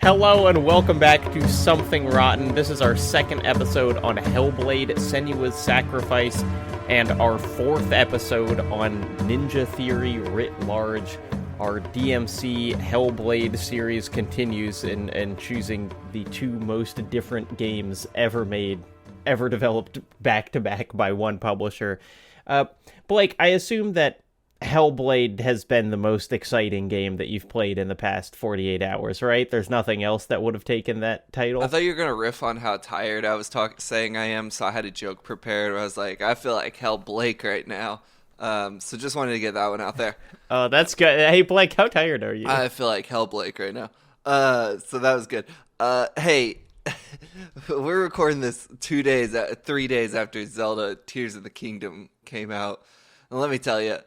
Hello and welcome back to Something Rotten. This is our second episode on Hellblade, Senua's Sacrifice, and our fourth episode on Ninja Theory writ large. Our DMC Hellblade series continues in choosing the two most different games ever made, ever developed back-to-back by one publisher. Blake, I assume that Hellblade has been the most exciting game that you've played in the past 48 hours, right? There's nothing else that would have taken that title. I thought you were going to riff on how tired I was saying I am, so I had a joke prepared where I was like, I feel like Hell Blake right now. So just wanted to get that one out there. Oh, that's good. Hey, Blake, how tired are you? I feel like Hell Blake right now. So that was good. Hey, we're recording this 3 days after Zelda Tears of the Kingdom came out. And let me tell you,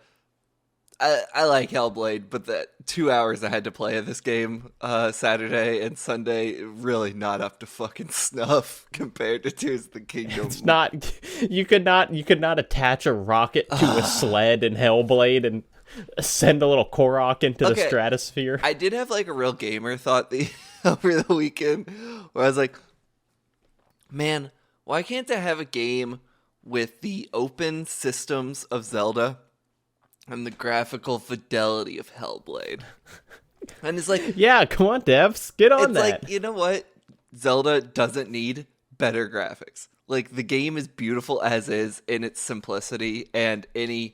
I like Hellblade, but the 2 hours I had to play of this game Saturday and Sunday, really not up to fucking snuff compared to Tears of the Kingdom. It's not. You could not attach a rocket to a sled in Hellblade and send a little Korok into the stratosphere. I did have like a real gamer thought over the weekend where I was like, man, why can't I have a game with the open systems of Zelda and the graphical fidelity of Hellblade? And it's like, yeah, come on, devs, get on that. It's like, you know what? Zelda doesn't need better graphics. Like, the game is beautiful as is in its simplicity, and any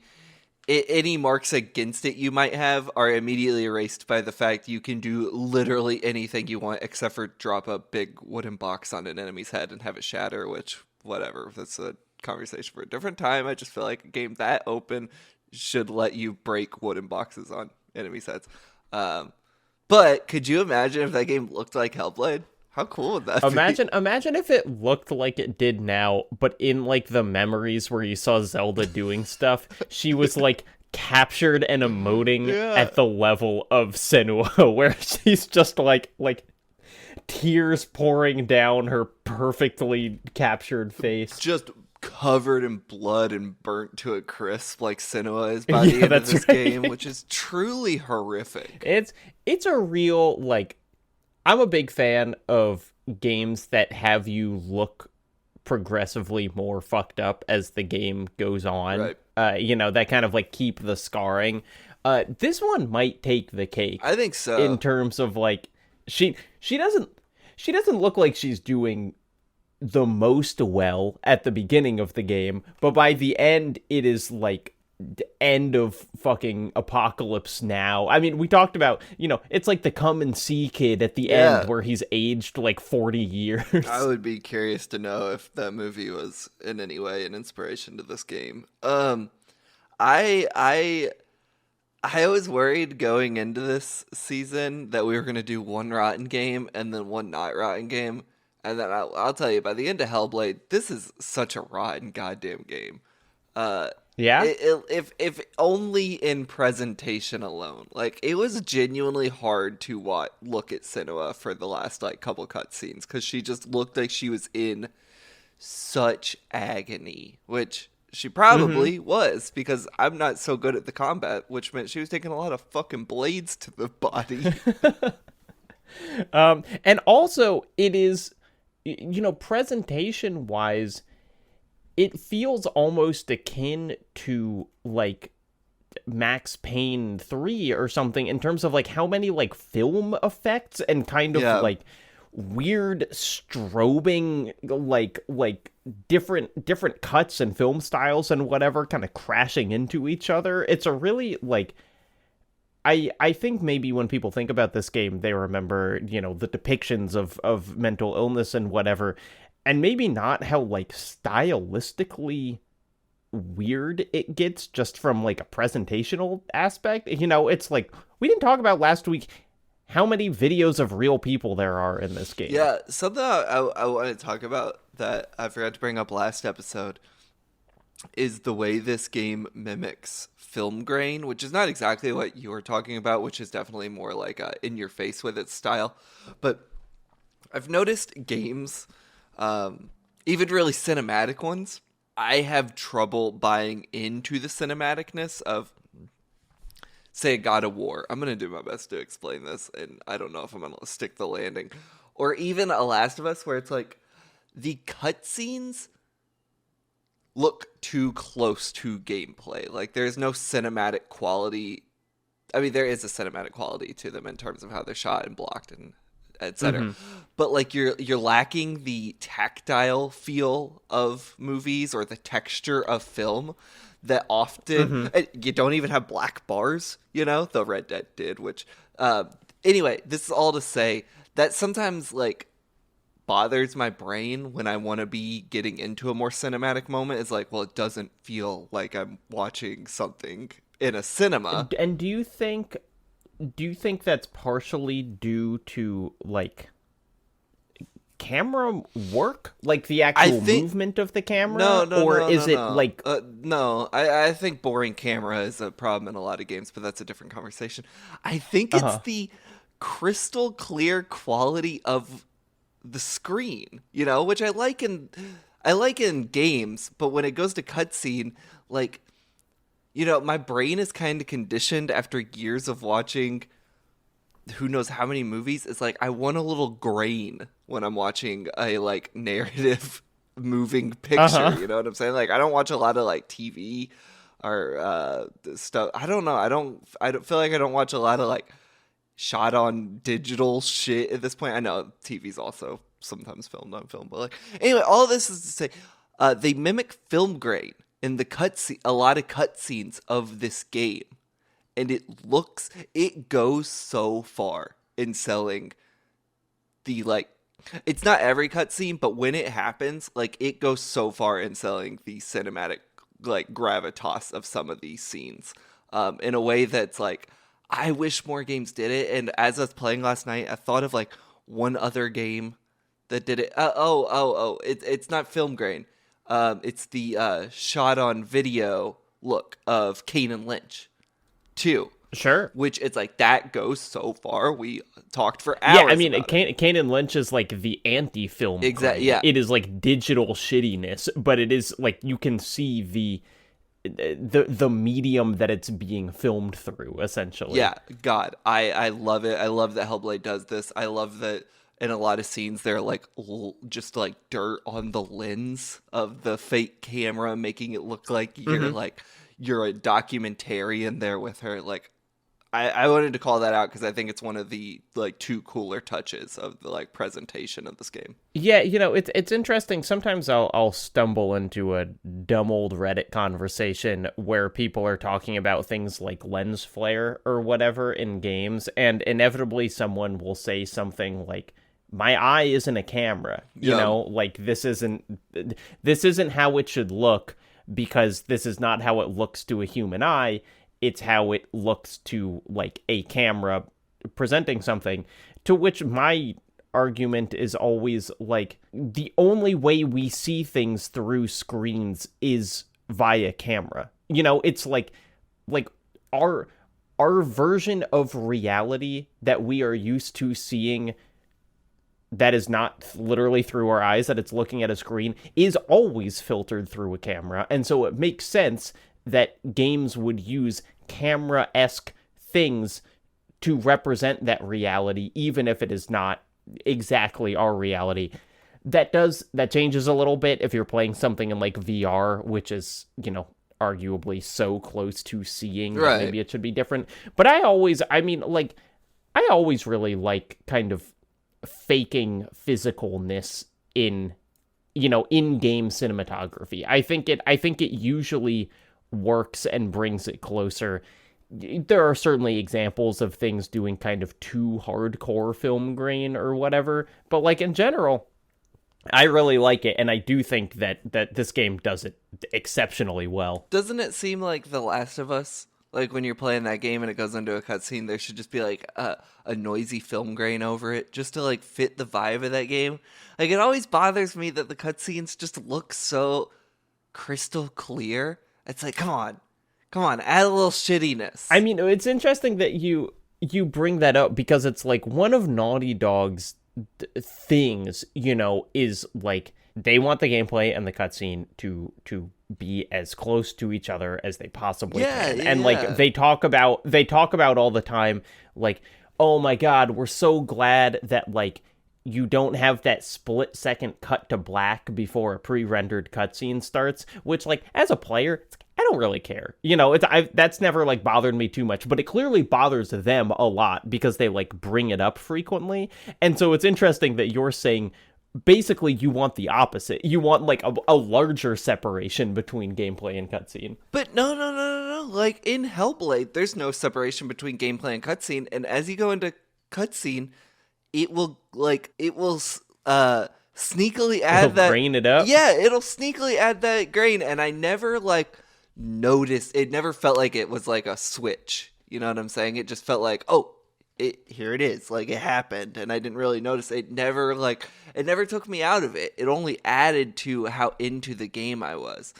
marks against it you might have are immediately erased by the fact you can do literally anything you want except for drop a big wooden box on an enemy's head and have it shatter, which, whatever. That's a conversation for a different time. I just feel like a game that open should let you break wooden boxes on enemies' heads. But could you imagine if that game looked like Hellblade? How cool would that be? Imagine if it looked like it did now, but in like the memories where you saw Zelda doing stuff, she was like captured and emoting at the level of Senua, where she's just like tears pouring down her perfectly captured face. Just covered in blood and burnt to a crisp like Senua is by the end of this game, which is truly horrific. It's a real, like, I'm a big fan of games that have you look progressively more fucked up as the game goes on. Right. That kind of like keep the scarring. This one might take the cake. I think so. In terms of like she doesn't look like she's doing the most well at the beginning of the game, but by the end it is like end of fucking apocalypse now. I mean, we talked about, it's like the come and see kid at the end where he's aged like 40 years. I would be curious to know if that movie was in any way an inspiration to this game. I was worried going into this season that we were going to do one rotten game and then one not rotten game. And then I'll tell you, by the end of Hellblade, this is such a rotten goddamn game. Yeah? If only in presentation alone. Like, it was genuinely hard to look at Senua for the last, couple cutscenes, because she just looked like she was in such agony, which she probably was, because I'm not so good at the combat, which meant she was taking a lot of fucking blades to the body. And also, it is, presentation-wise, it feels almost akin to, like, Max Payne 3 or something in terms of, like, how many, like, film effects and kind of, like, weird strobing, like different cuts and film styles and whatever kind of crashing into each other. It's a really, like... I think maybe when people think about this game, they remember, the depictions of mental illness and whatever, and maybe not how, like, stylistically weird it gets just from, like, a presentational aspect. It's like, we didn't talk about last week how many videos of real people there are in this game. Yeah, something I want to talk about that I forgot to bring up last episode is the way this game mimics film grain, which is not exactly what you were talking about, which is definitely more like in your face with its style. But I've noticed games, even really cinematic ones, I have trouble buying into the cinematicness of say God of War. I'm going to do my best to explain this, and I don't know if I'm going to stick the landing. Or even A Last of Us, where it's like the cutscenes look too close to gameplay. Like, there's no cinematic quality. I mean, there is a cinematic quality to them in terms of how they're shot and blocked and etc. But like you're lacking the tactile feel of movies or the texture of film that often you don't even have black bars, you know, the Red Dead did, which anyway, this is all to say that sometimes like bothers my brain when I want to be getting into a more cinematic moment. Is like, well, it doesn't feel like I'm watching something in a cinema. And do you think that's partially due to like camera work, like the actual movement of the camera? No, I think boring camera is a problem in a lot of games, but that's a different conversation. I think it's the crystal clear quality of the screen, you know, which I like in games, but when it goes to cutscene, like, you know, my brain is kind of conditioned after years of watching who knows how many movies. It's like I want a little grain when I'm watching a like narrative moving picture. You know what I'm saying? Like I don't watch a lot of like TV or stuff. I don't know. I don't feel like I don't watch a lot of like shot on digital shit at this point. I know TV's also sometimes filmed on film, but like anyway, all this is to say they mimic film grain in the a lot of cutscenes of this game. And it goes so far in selling the, like, it's not every cutscene, but when it happens, like, it goes so far in selling the cinematic, like, gravitas of some of these scenes in a way that's, like, I wish more games did it. And as I was playing last night, I thought of, like, one other game that did it. It's not film grain. It's the shot on video look of Kane and Lynch. 2. Sure. Which it's like that goes so far. We talked for hours. Yeah, I mean, Kane and Lynch is like the anti-film. Exactly. Yeah. It is like digital shittiness, but it is like you can see the medium that it's being filmed through, essentially. Yeah. God, I love it. I love that Hellblade does this. I love that in a lot of scenes they're like just like dirt on the lens of the fake camera, making it look like you're like. You're a documentarian there with her. Like, I wanted to call that out because I think it's one of the like 2 cooler touches of the like presentation of this game. Yeah, you know, it's interesting. Sometimes I'll stumble into a dumb old Reddit conversation where people are talking about things like lens flare or whatever in games, and inevitably someone will say something like, my eye isn't a camera, you know, like this isn't how it should look. Because this is not how it looks to a human eye, it's how it looks to, like, a camera presenting something. To which my argument is always, like, the only way we see things through screens is via camera. You know, it's like our version of reality that we are used to seeing that is not literally through our eyes, that it's looking at a screen, is always filtered through a camera. And so it makes sense that games would use camera-esque things to represent that reality, even if it is not exactly our reality. That changes a little bit if you're playing something in like VR, which is, you know, arguably so close to seeing that maybe it should be different. But I always really like kind of faking physicalness in in-game cinematography. I think it usually works and brings it closer. There are certainly examples of things doing kind of too hardcore film grain or whatever, but like in general, I really like it, and I do think that this game does it exceptionally well. Doesn't it seem like The Last of Us? Like, when you're playing that game and it goes into a cutscene, there should just be, like, a noisy film grain over it just to, like, fit the vibe of that game. Like, it always bothers me that the cutscenes just look so crystal clear. It's like, come on, add a little shittiness. I mean, it's interesting that you bring that up because it's, like, one of Naughty Dog's things, you know, is, like, they want the gameplay and the cutscene to be as close to each other as they possibly can. Yeah, And yeah. like they talk about all the time, like, oh my God, we're so glad that like you don't have that split-second cut to black before a pre-rendered cutscene starts, which, like, as a player, I don't really care. That's never, like, bothered me too much, but it clearly bothers them a lot because they, like, bring it up frequently. And so it's interesting that you're saying, basically, you want the opposite. You want, like, a larger separation between gameplay and cutscene. But no. Like, in Hellblade, there's no separation between gameplay and cutscene, and as you go into cutscene, it will sneakily add that, grain it up. Yeah, it'll sneakily add that grain, and I never like noticed. It never felt like it was like a switch. You know what I'm saying? It just felt like, oh, here it is, like it happened, and I didn't really notice. It never took me out of it. It only added to how into the game I was.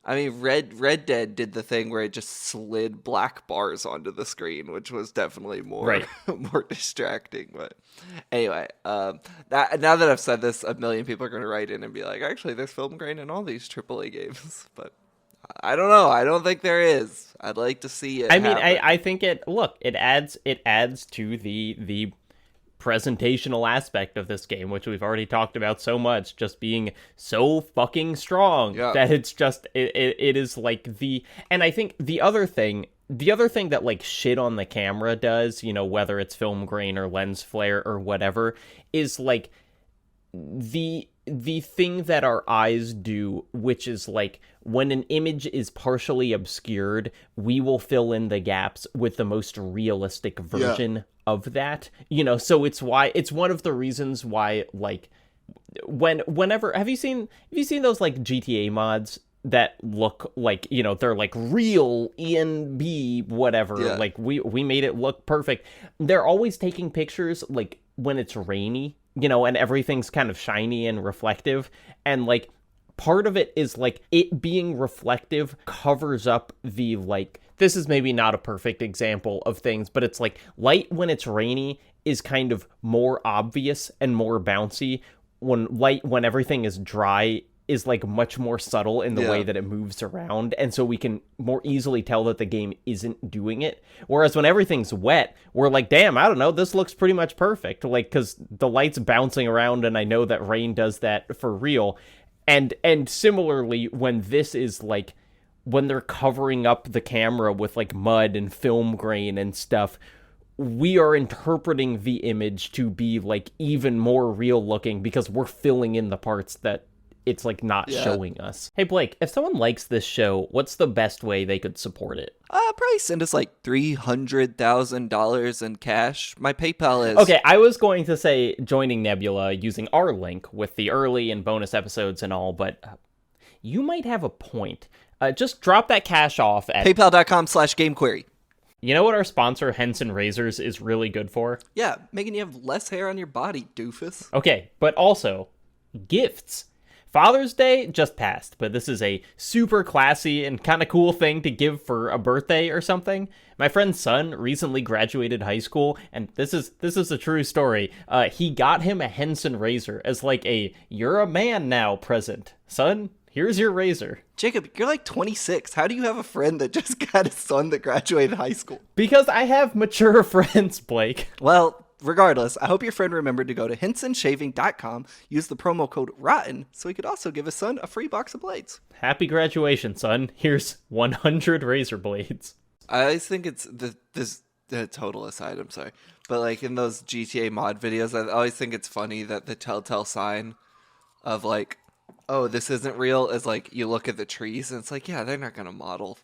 I mean, Red Dead did the thing where it just slid black bars onto the screen, which was definitely more more distracting. But anyway, now that I've said this, a million people are going to write in and be like, actually, there's film grain in all these AAA games. But I don't know. I don't think there is. I'd like to see it. I mean, I think it adds to the presentational aspect of this game, which we've already talked about so much, just being so fucking strong that it's just it is like and I think the other thing that like shit on the camera does, whether it's film grain or lens flare or whatever, is like the thing that our eyes do, which is like when an image is partially obscured, we will fill in the gaps with the most realistic version of that. So it's one of the reasons why, like, whenever have you seen those like GTA mods that look like, they're like real ENB whatever, like we made it look perfect. They're always taking pictures like when it's rainy, and everything's kind of shiny and reflective, and like part of it is like it being reflective covers up the, like, this is maybe not a perfect example of things, but it's like light when it's rainy is kind of more obvious and more bouncy. When everything is dry is like much more subtle in the way that it moves around, and so we can more easily tell that the game isn't doing it. Whereas when everything's wet, we're like, damn, I don't know, this looks pretty much perfect, like, because the light's bouncing around and I know that rain does that for real. And similarly, when this is like, when they're covering up the camera with like mud and film grain and stuff, we are interpreting the image to be like even more real looking because we're filling in the parts that it's like not showing us. Hey Blake, if someone likes this show, what's the best way they could support it? Probably send us like $300,000 in cash. My PayPal is... Okay, I was going to say joining Nebula using our link with the early and bonus episodes and all, but you might have a point. Just drop that cash off at PayPal.com/GameQuery. You know what our sponsor, Henson Razors, is really good for? Yeah, making you have less hair on your body, doofus. Okay, but also gifts. Father's Day just passed, but this is a super classy and kind of cool thing to give for a birthday or something. My friend's son recently graduated high school, and this is a true story. He got him a Henson razor as like a "you're a man now" present. Son, here's your razor. Jacob, you're like 26. How do you have a friend that just got a son that graduated high school? Because I have mature friends, Blake. Well, regardless, I hope your friend remembered to go to hensonshaving.com, use the promo code ROTTEN, so he could also give his son a free box of blades. Happy graduation, son. Here's 100 razor blades. I always think it's the total aside, I'm sorry. But like in those GTA mod videos, I always think it's funny that the telltale sign of like, oh, this isn't real, is like you look at the trees and it's like, yeah, they're not going to model,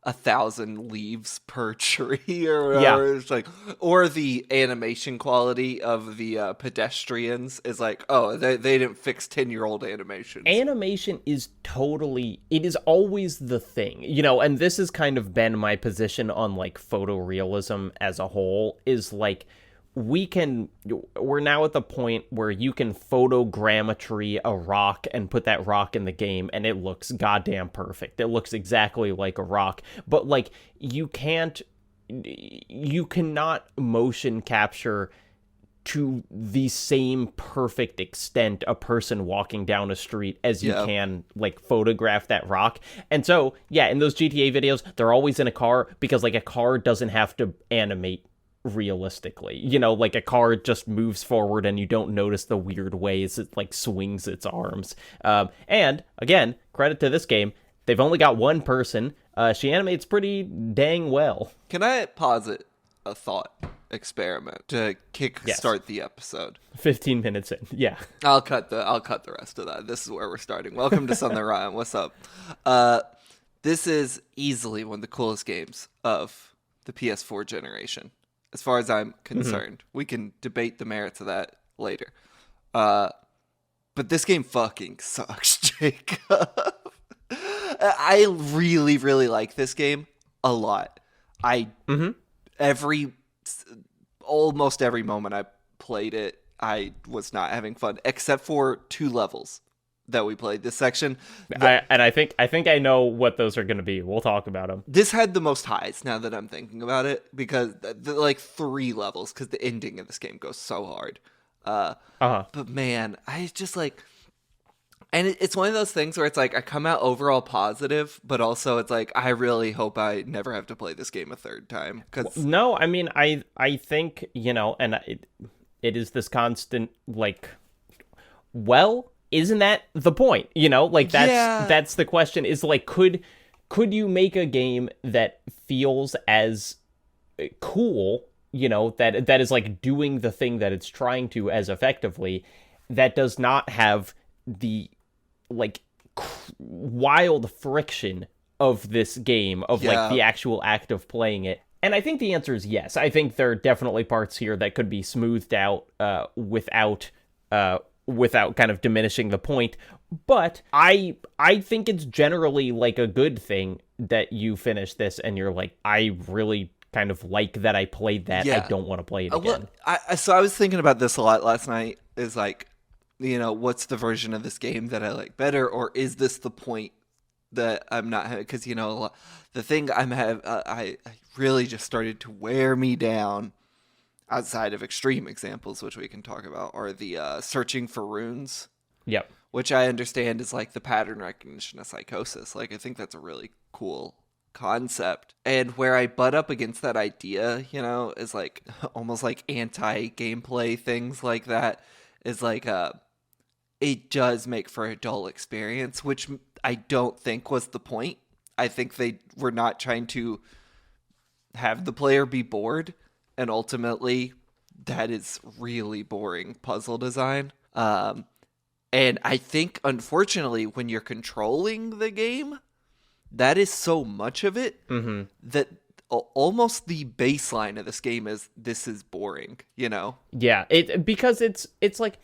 1,000 leaves per tree or whatever. Yeah. It's like, or the animation quality of the pedestrians is like, oh, they didn't fix 10-year-old animations. Animation is it is always the thing, and this has kind of been my position on like photorealism as a whole, is like, we're now at the point where you can photogrammetry a rock and put that rock in the game and it looks goddamn perfect. It looks exactly like a rock. But like, you cannot motion capture to the same perfect extent a person walking down a street as you can like photograph that rock. And so yeah, in those GTA videos, they're always in a car because like a car doesn't have to animate realistically, you know, like a car just moves forward and you don't notice the weird ways it like swings its arms. And again, credit to this game, they've only got one person. She animates pretty dang well. Can I posit a thought experiment to kick-start the episode? 15 minutes in. Yeah. I'll cut the rest of that. This is where we're starting. Welcome to Something Rotten. What's up? This is easily one of the coolest games of the PS4 generation, as far as I'm concerned. We can debate the merits of that later. But this game fucking sucks, Jacob. I really, really like this game a lot. Almost every moment I played it, I was not having fun, except for 2 levels that we played this section. I think I know what those are going to be. We'll talk about them. This had the most highs now that I'm thinking about it, because like 3 levels, because the ending of this game goes so hard. But man, I just like, and it's one of those things where it's like I come out overall positive, but also it's like I really hope I never have to play this game a third time. No, I mean I think, you know, and it is this constant like, well, isn't that the point? You know, like that's the question, is like, could you make a game that feels as cool, you know, that is like doing the thing that it's trying to as effectively, that does not have the like wild friction of this game, of like the actual act of playing it? And I think the answer is yes. I think there are definitely parts here that could be smoothed out without kind of diminishing the point. But I think it's generally like a good thing that you finish this and you're like, I really kind of like that I played that. I don't want to play it again. So I was thinking about this a lot last night, is like, you know, what's the version of this game that I like better, or is this the point that I'm not having? Because, you know, the thing I really just started to wear me down, outside of extreme examples, which we can talk about, are the searching for runes. Yep. Which I understand is like the pattern recognition of psychosis. Like, I think that's a really cool concept. And where I butt up against that idea, you know, is like almost like anti-gameplay things like that, is like it does make for a dull experience, which I don't think was the point. I think they were not trying to have the player be bored, and ultimately that is really boring puzzle design. And I think, unfortunately, when you're controlling the game, that is so much of it that almost the baseline of this game is, this is boring, you know? Yeah, because it's like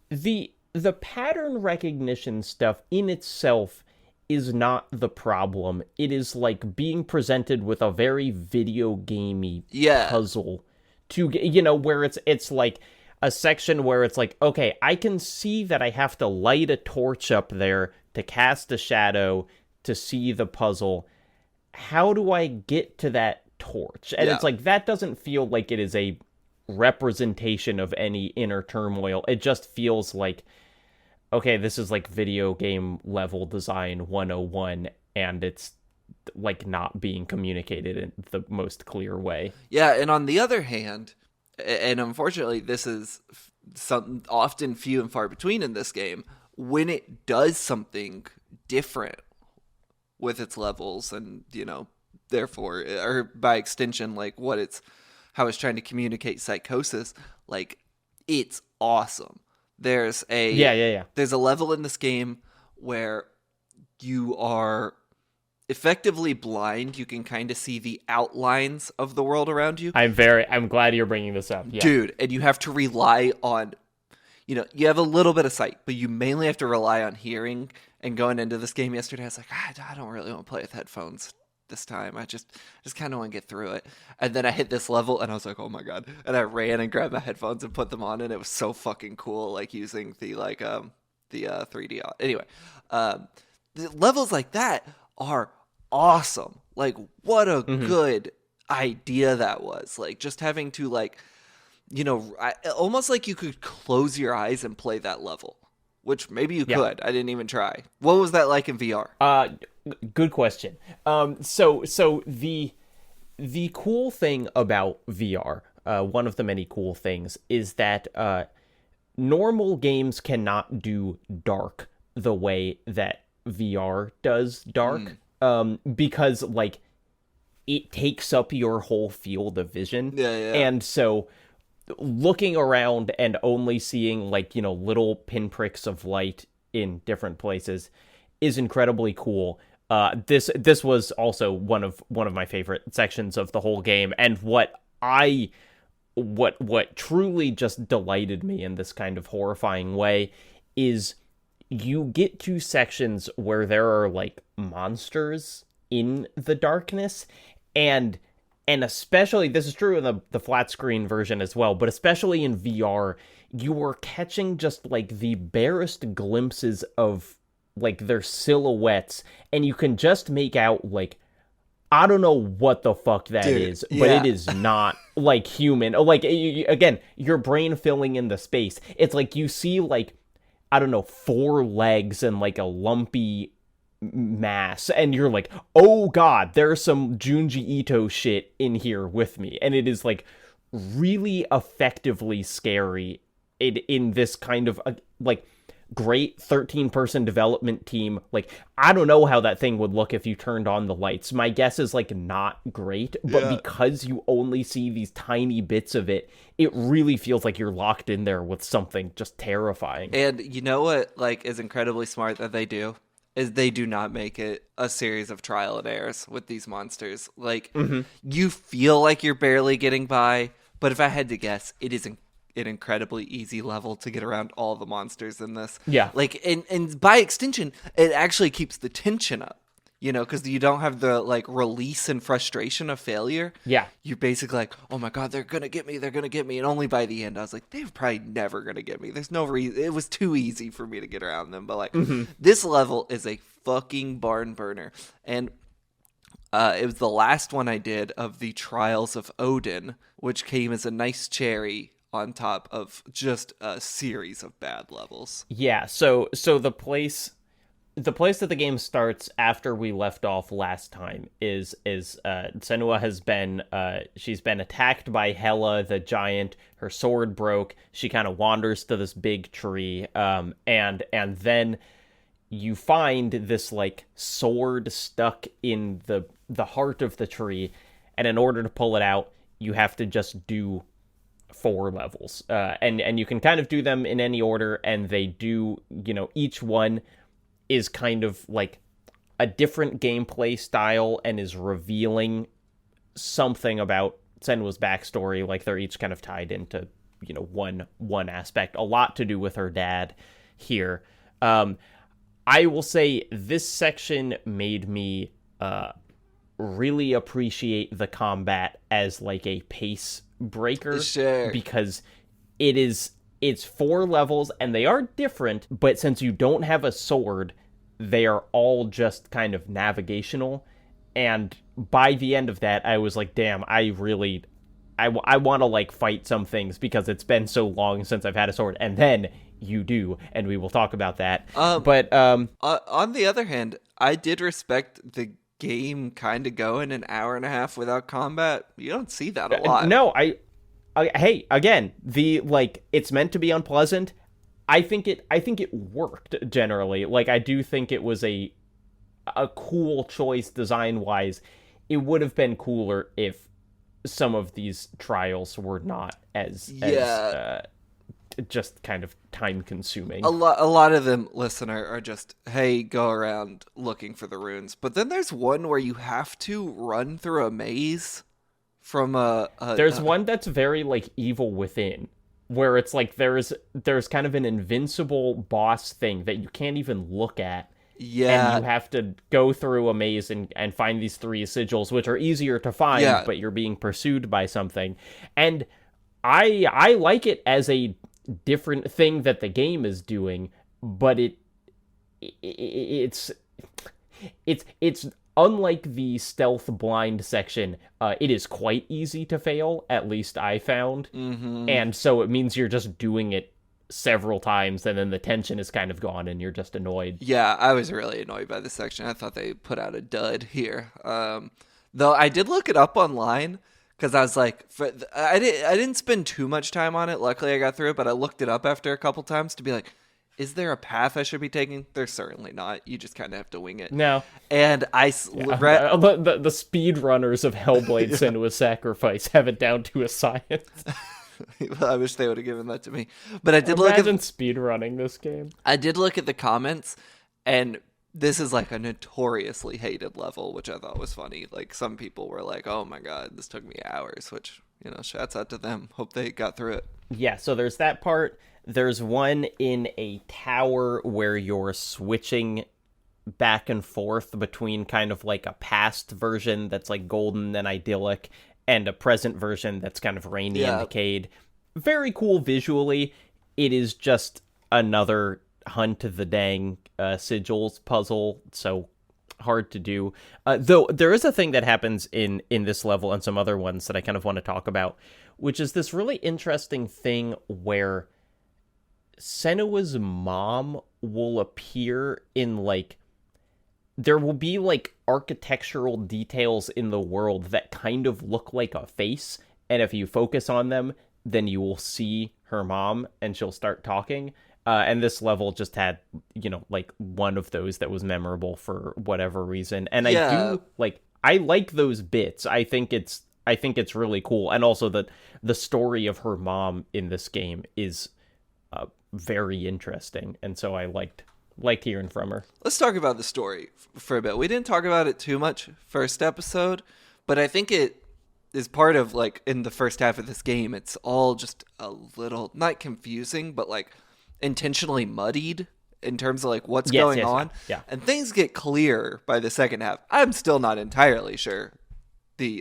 the pattern recognition stuff in itself is not the problem. It is like being presented with a very video gamey puzzle to, you know, where it's like a section where it's like, okay, I can see that I have to light a torch up there to cast a shadow to see the puzzle. How do I get to that torch? And it's like, that doesn't feel like it is a representation of any inner turmoil. It just feels like, okay, this is like video game level design 101, and it's like not being communicated in the most clear way. Yeah, and on the other hand, and unfortunately this is something often few and far between in this game, when it does something different with its levels, and, you know, therefore, or by extension, like how it's trying to communicate psychosis, like, it's awesome. There's a there's a level in this game where you are effectively blind. You can kind of see the outlines of the world around you. I'm glad you're bringing this up. Yeah. Dude, and you have to rely on, you know, you have a little bit of sight, but you mainly have to rely on hearing. And going into this game yesterday, I was like, I don't really want to play with headphones this time. I just kind of want to get through it. And then I hit this level, and I was like, oh my god! And I ran and grabbed my headphones and put them on, and it was so fucking cool, like using the 3D. Anyway, the levels like that are awesome. Like, what a good idea that was. Like, just having to, like, almost like you could close your eyes and play that level, which maybe you Yeah. could. I didn't even try. What was that like in VR? Good question. So the cool thing about VR, one of the many cool things, is that normal games cannot do dark the way that VR does dark, because like it takes up your whole field of vision, Yeah. and so looking around and only seeing like little pinpricks of light in different places is incredibly cool. This was also one of my favorite sections of the whole game, and what truly just delighted me in this kind of horrifying way is you get to sections where there are like monsters in the darkness, and especially this is true in the flat screen version as well, but especially in VR, you were catching just like the barest glimpses of like their silhouettes, and you can just make out like, I don't know what the fuck that is, but it is not like human. Like, again, your brain filling in the space. It's like you see like, I don't know, 4 legs and like a lumpy mass, and you're like, oh god, there's some Junji Ito shit in here with me. And it is like really effectively scary in this kind of like great 13-person development team. Like, I don't know how that thing would look if you turned on the lights. My guess is like not great, but because you only see these tiny bits of it, it really feels like you're locked in there with something just terrifying. And you know what like is incredibly smart that they do is they do not make it a series of trial and errors with these monsters. Like, you feel like you're barely getting by, but if I had to guess, it is an incredibly easy level to get around all the monsters in this. Yeah. Like, and by extension, it actually keeps the tension up, because you don't have the, like, release and frustration of failure. Yeah. You're basically like, oh my god, they're gonna get me. And only by the end, I was like, they're probably never gonna get me. There's no reason. It was too easy for me to get around them. But, like, this level is a fucking barn burner. And it was the last one I did of the Trials of Odin, which came as a nice cherry on top of just a series of bad levels. Yeah, so the place that the game starts after we left off last time is Senua has been she's been attacked by Hela the giant. Her sword broke. She kind of wanders to this big tree, and then you find this like sword stuck in the heart of the tree, and in order to pull it out, you have to just do 4 levels, and you can kind of do them in any order, and they do, each one is kind of like a different gameplay style and is revealing something about Senua's backstory. Like, they're each kind of tied into, one aspect, a lot to do with her dad here. I will say this section made me really appreciate the combat as like a pace breaker, sure, because it's 4 levels and they are different, but since you don't have a sword, they are all just kind of navigational. And by the end of that, I was like, damn, I want to like fight some things because it's been so long since I've had a sword. And then you do, and we will talk about that. But on the other hand, I did respect the game kind of going an hour and a half without combat. You don't see that a lot. No, hey, again, the like, it's meant to be unpleasant. I think it worked generally. Like, I do think it was a cool choice design wise. It would have been cooler if some of these trials were not as just kind of time consuming. A lot of them, listener, are just, hey, go around looking for the runes. But then there's one where you have to run through a maze from there's one that's very like Evil Within, where it's like there's kind of an invincible boss thing that you can't even look at. Yeah. And you have to go through a maze and find these 3 sigils, which are easier to find, but you're being pursued by something. And I like it as a different thing that the game is doing, but it's unlike the stealth blind section, it is quite easy to fail, at least I found. And so it means you're just doing it several times, and then the tension is kind of gone, and you're just annoyed. Yeah, I was really annoyed by this section. I thought they put out a dud here. Though I did look it up online, because I was like, I didn't spend too much time on it. Luckily, I got through it, but I looked it up after a couple times to be like, is there a path I should be taking? There's certainly not. You just kind of have to wing it. No. And The speedrunners of Hellblade Senua's Sacrifice have it down to a science. I wish they would have given that to me. But I did Imagine speedrunning this game. I did look at the comments, and this is like a notoriously hated level, which I thought was funny. Like, some people were like, oh my god, this took me hours, which, you know, shouts out to them. Hope they got through it. Yeah, so there's that part. There's one in a tower where you're switching back and forth between kind of like a past version that's like golden and idyllic and a present version that's kind of rainy and decayed. Very cool visually. It is just another hunt of the dang sigils puzzle, so hard to do. Though there is a thing that happens in this level and some other ones that I kind of want to talk about, which is this really interesting thing where Senua's mom will appear in, like, there will be, like, architectural details in the world that kind of look like a face, and if you focus on them, then you will see her mom, and she'll start talking. And this level just had, you know, like, one of those that was memorable for whatever reason. And I like those bits. I think it's really cool. And also the story of her mom in this game is very interesting, and so I liked hearing from her. Let's talk about the story for a bit. We didn't talk about it too much first episode, but I think it is part of, like, in the first half of this game, it's all just a little, not confusing, but like intentionally muddied in terms of like what's going on. Yeah. And things get clear by the second half. I'm still not entirely sure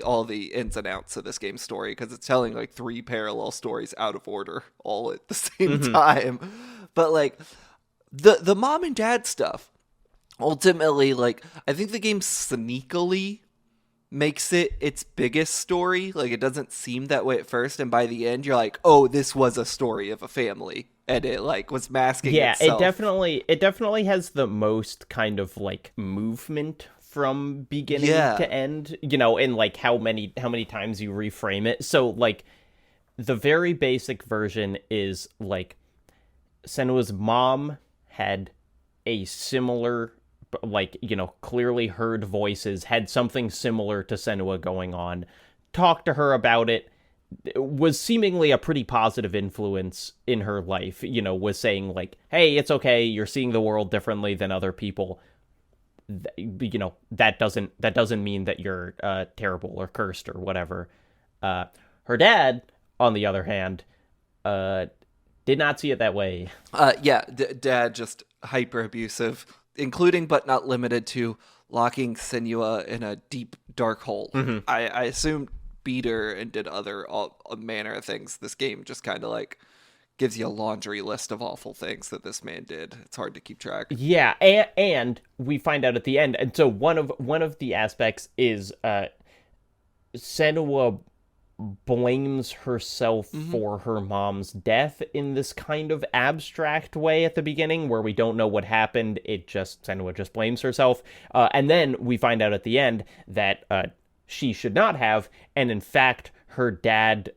all the ins and outs of this game's story, because it's telling like 3 parallel stories out of order all at the same time. But like the mom and dad stuff, ultimately, like, I think the game sneakily makes it its biggest story. Like, it doesn't seem that way at first, and by the end you're like, oh, this was a story of a family, and it like was masking itself. It definitely has the most kind of like movement from beginning to end, you know, in like how many times you reframe it. So like the very basic version is like Senua's mom had a similar, like, you know, clearly heard voices, had something similar to Senua going on, talked to her about it, was seemingly a pretty positive influence in her life, you know, was saying like, hey, it's okay, you're seeing the world differently than other people. You know, that doesn't mean that you're terrible or cursed or whatever. Her dad, on the other hand, did not see it that way. Dad just hyper abusive, including but not limited to locking Senua in a deep dark hole. I assumed beat her and did all manner of things. This game just kind of like gives you a laundry list of awful things that this man did. It's hard to keep track. Yeah, and we find out at the end. And so one of the aspects is Senua blames herself for her mom's death in this kind of abstract way at the beginning, where we don't know what happened. Senua just blames herself. And then we find out at the end that she should not have, and in fact, her dad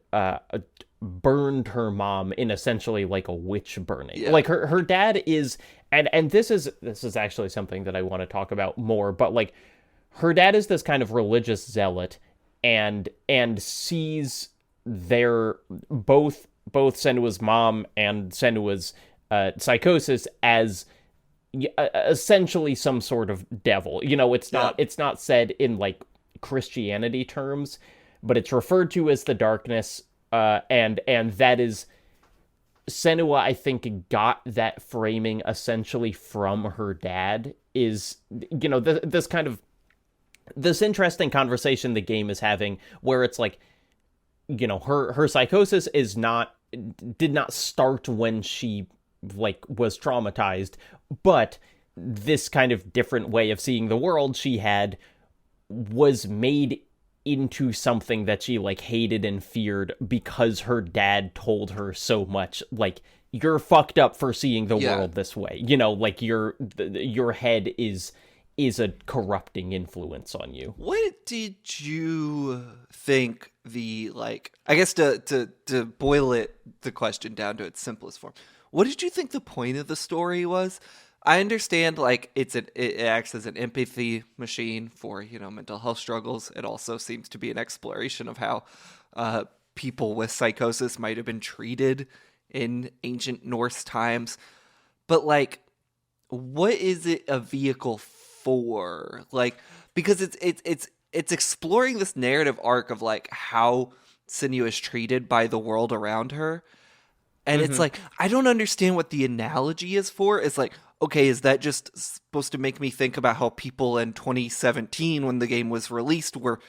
burned her mom in essentially like a witch burning. Yeah. Like her dad is, and this is actually something that I want to talk about more, but like her dad is this kind of religious zealot and sees their both Senua's mom and Senua's psychosis as essentially some sort of devil. You know, it's not said in like Christianity terms, but it's referred to as the darkness. And that is, Senua, I think, got that framing essentially from her dad. Is, you know, this kind of, this interesting conversation the game is having, where it's like, you know, her psychosis did not start when she like was traumatized, but this kind of different way of seeing the world she had was made into something that she like hated and feared because her dad told her so much, like, you're fucked up for seeing the world this way, you know, like your head is a corrupting influence on you. What did you think the, like, I guess to boil the question down to its simplest form, what did you think the point of the story was? I understand, like, it acts as an empathy machine for, you know, mental health struggles. It also seems to be an exploration of how people with psychosis might have been treated in ancient Norse times. But, like, what is it a vehicle for? Like, because it's exploring this narrative arc of, like, how Senua is treated by the world around her. And it's like, I don't understand what the analogy is for. It's like, okay, is that just supposed to make me think about how people in 2017, when the game was released, were,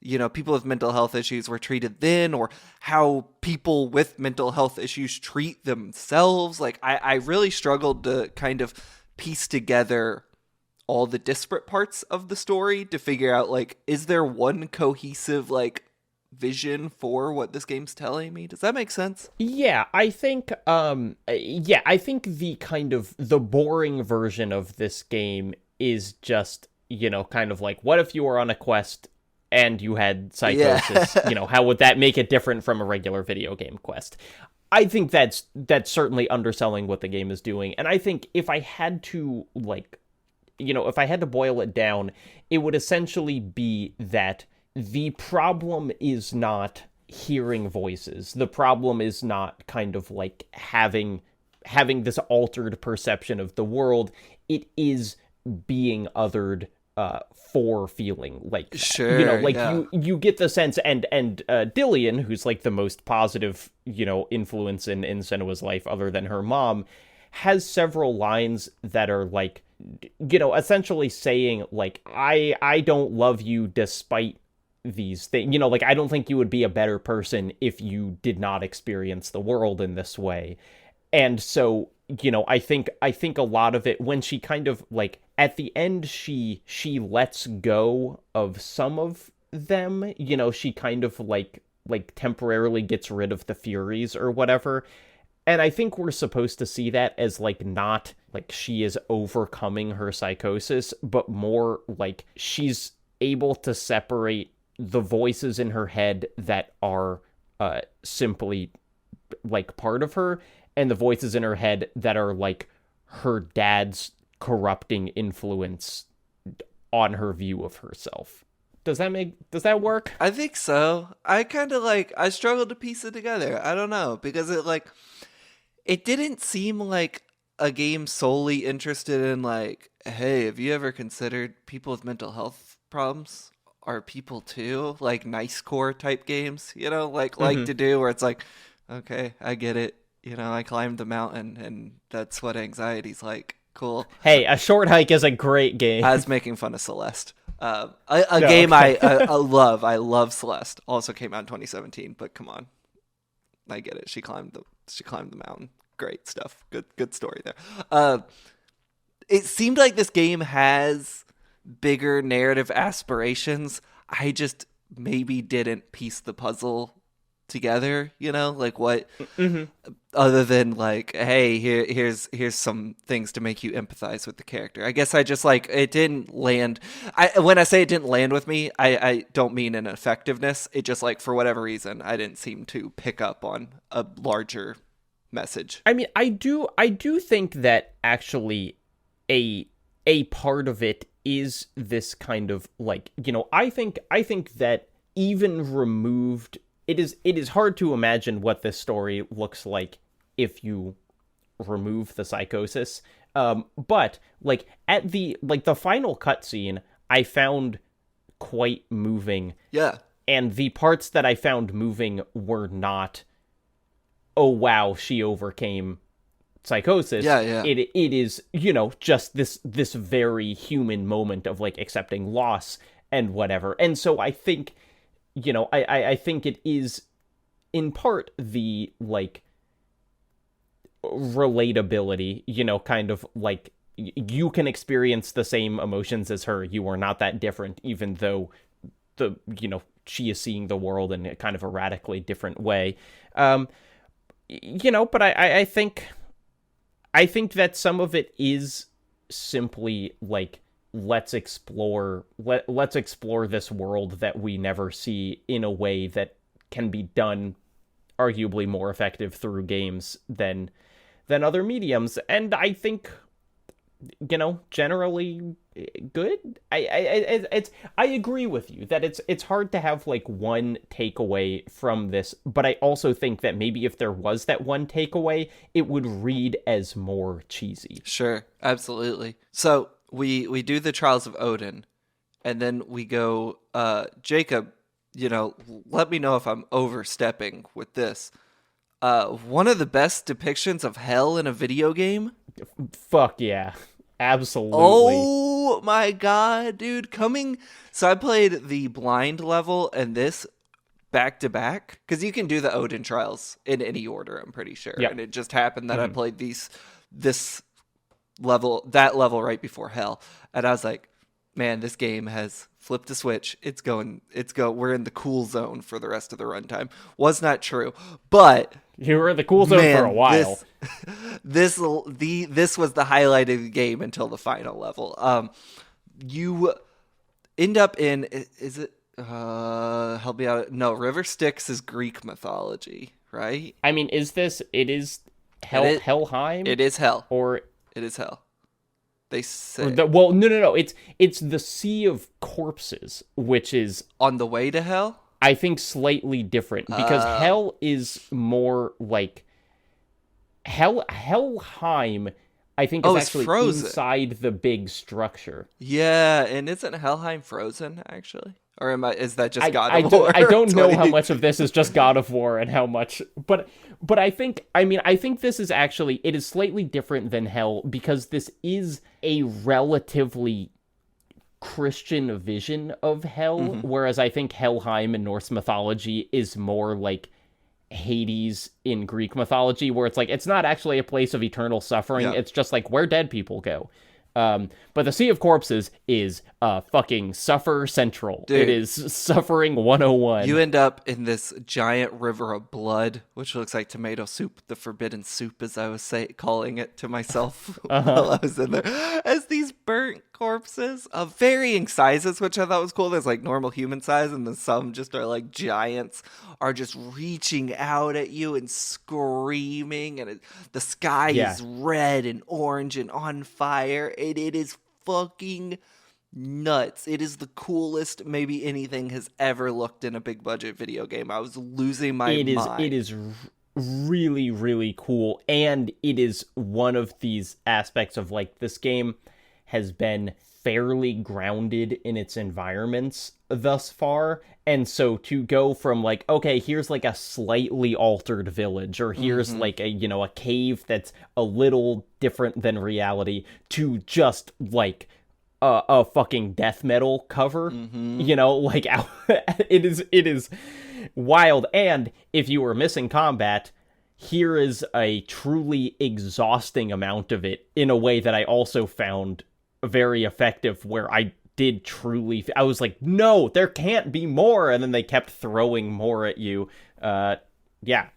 you know, people with mental health issues were treated then, or how people with mental health issues treat themselves? Like, I really struggled to kind of piece together all the disparate parts of the story to figure out, like, is there one cohesive, like, vision for what this game's telling me? Does that make sense? I think I think the kind of the boring version of this game is just, you know, kind of like, what if you were on a quest and you had psychosis? You know, how would that make it different from a regular video game quest? I think that's certainly underselling what the game is doing. And I think if I had to, like, you know, if I had to boil it down, it would essentially be that the problem is not hearing voices. The problem is not kind of like having this altered perception of the world. It is being othered for feeling like that. Sure, you know, like you get the sense, and Dillian, who's like the most positive, you know, influence in Senua's life other than her mom, has several lines that are like, you know, essentially saying like, I don't love you despite these things, you know, like, I don't think you would be a better person if you did not experience the world in this way. And so, you know, I think a lot of it, when she kind of like at the end, she lets go of some of them, you know, she kind of like temporarily gets rid of the Furies or whatever. And I think we're supposed to see that as like, not like she is overcoming her psychosis, but more like she's able to separate the voices in her head that are simply like part of her, and the voices in her head that are like her dad's corrupting influence on her view of herself. Does that work? I think so. I kind of like, I struggled to piece it together. I don't know, because it didn't seem like a game solely interested in, like, hey, have you ever considered people with mental health problems are people too? Like, nice core type games, you know, like to do, where it's like, okay, I get it. You know, I climbed the mountain and that's what anxiety's like. Cool. Hey, A Short Hike is a great game. I was making fun of Celeste. Game okay. I love. I love Celeste. Also came out in 2017, but come on. I get it. She climbed the mountain. Great stuff. Good story there. It seemed like this game has bigger narrative aspirations. I just maybe didn't piece the puzzle together, you know, like what other than like, hey, here's some things to make you empathize with the character. I guess I just like, it didn't land. When I say it didn't land with me, I don't mean an effectiveness. It just, like, for whatever reason, I didn't seem to pick up on a larger message. I mean, I do think that actually a part of it is this kind of like, you know, I think that even removed, it is hard to imagine what this story looks like if you remove the psychosis. But like at the final cutscene, I found quite moving. Yeah. And the parts that I found moving were not, oh wow, she overcame psychosis. Yeah. It is, you know, just this very human moment of like accepting loss and whatever. And so I think, you know, I think it is in part the like relatability, you know, kind of like you can experience the same emotions as her. You are not that different, even though she is seeing the world in a kind of a radically different way. But I think that some of it is simply like, let's explore this world that we never see in a way that can be done arguably more effective through games than other mediums. And I think, generally good. I agree with you that it's hard to have like one takeaway from this, but I also think that maybe if there was that one takeaway, it would read as more cheesy. Sure, absolutely. So we do the Trials of Odin, and then we go, Jacob, let me know if I'm overstepping with this. One of the best depictions of hell in a video game? Fuck yeah. Absolutely. Oh my god, dude. So I played the blind level and this back to back, because you can do the Odin Trials in any order, I'm pretty sure. Yep. And it just happened that I played that level right before hell. And I was like, man, this game has flipped a switch. We're in the cool zone for the rest of the runtime. Was not true, but you were in the cool zone for a while. This was the highlight of the game until the final level. You end up in, is it? Help me out. No, River Styx is Greek mythology, right? I mean, it is hell, Helheim? It is hell. Or it is hell. They say. No. It's the Sea of Corpses, which is on the way to hell. I think slightly different, because hell is more like Helheim. I think is actually frozen inside the big structure. Yeah, and isn't Helheim frozen actually? Or is that just God of War? I don't know how much of this is just God of War and how much, but I think this is actually, it is slightly different than hell, because this is a relatively Christian vision of hell, whereas I think Helheim in Norse mythology is more like Hades in Greek mythology, where it's like, it's not actually a place of eternal suffering. It's just like where dead people go. But the Sea of Corpses is fucking suffer central. Dude, it is suffering 101. You end up in this giant river of blood, which looks like tomato soup, the forbidden soup, as I was calling it to myself while I was in there, as these burnt corpses of varying sizes, which I thought was cool. There's like normal human size, and then some just are like giants, are just reaching out at you and screaming, and the sky is red and orange and on fire. It is fucking nuts. It is the coolest maybe anything has ever looked in a big budget video game. I was losing my mind. It is really, really cool, and it is one of these aspects of like, this game has been fairly grounded in its environments thus far, and so to go from like, okay, here's like a slightly altered village, or here's like a cave that's a little different than reality, to just like a fucking death metal cover, like it is wild. And if you were missing combat, here is a truly exhausting amount of it, in a way that I also found very effective, where I was like, no, there can't be more, and then they kept throwing more at you. Dude,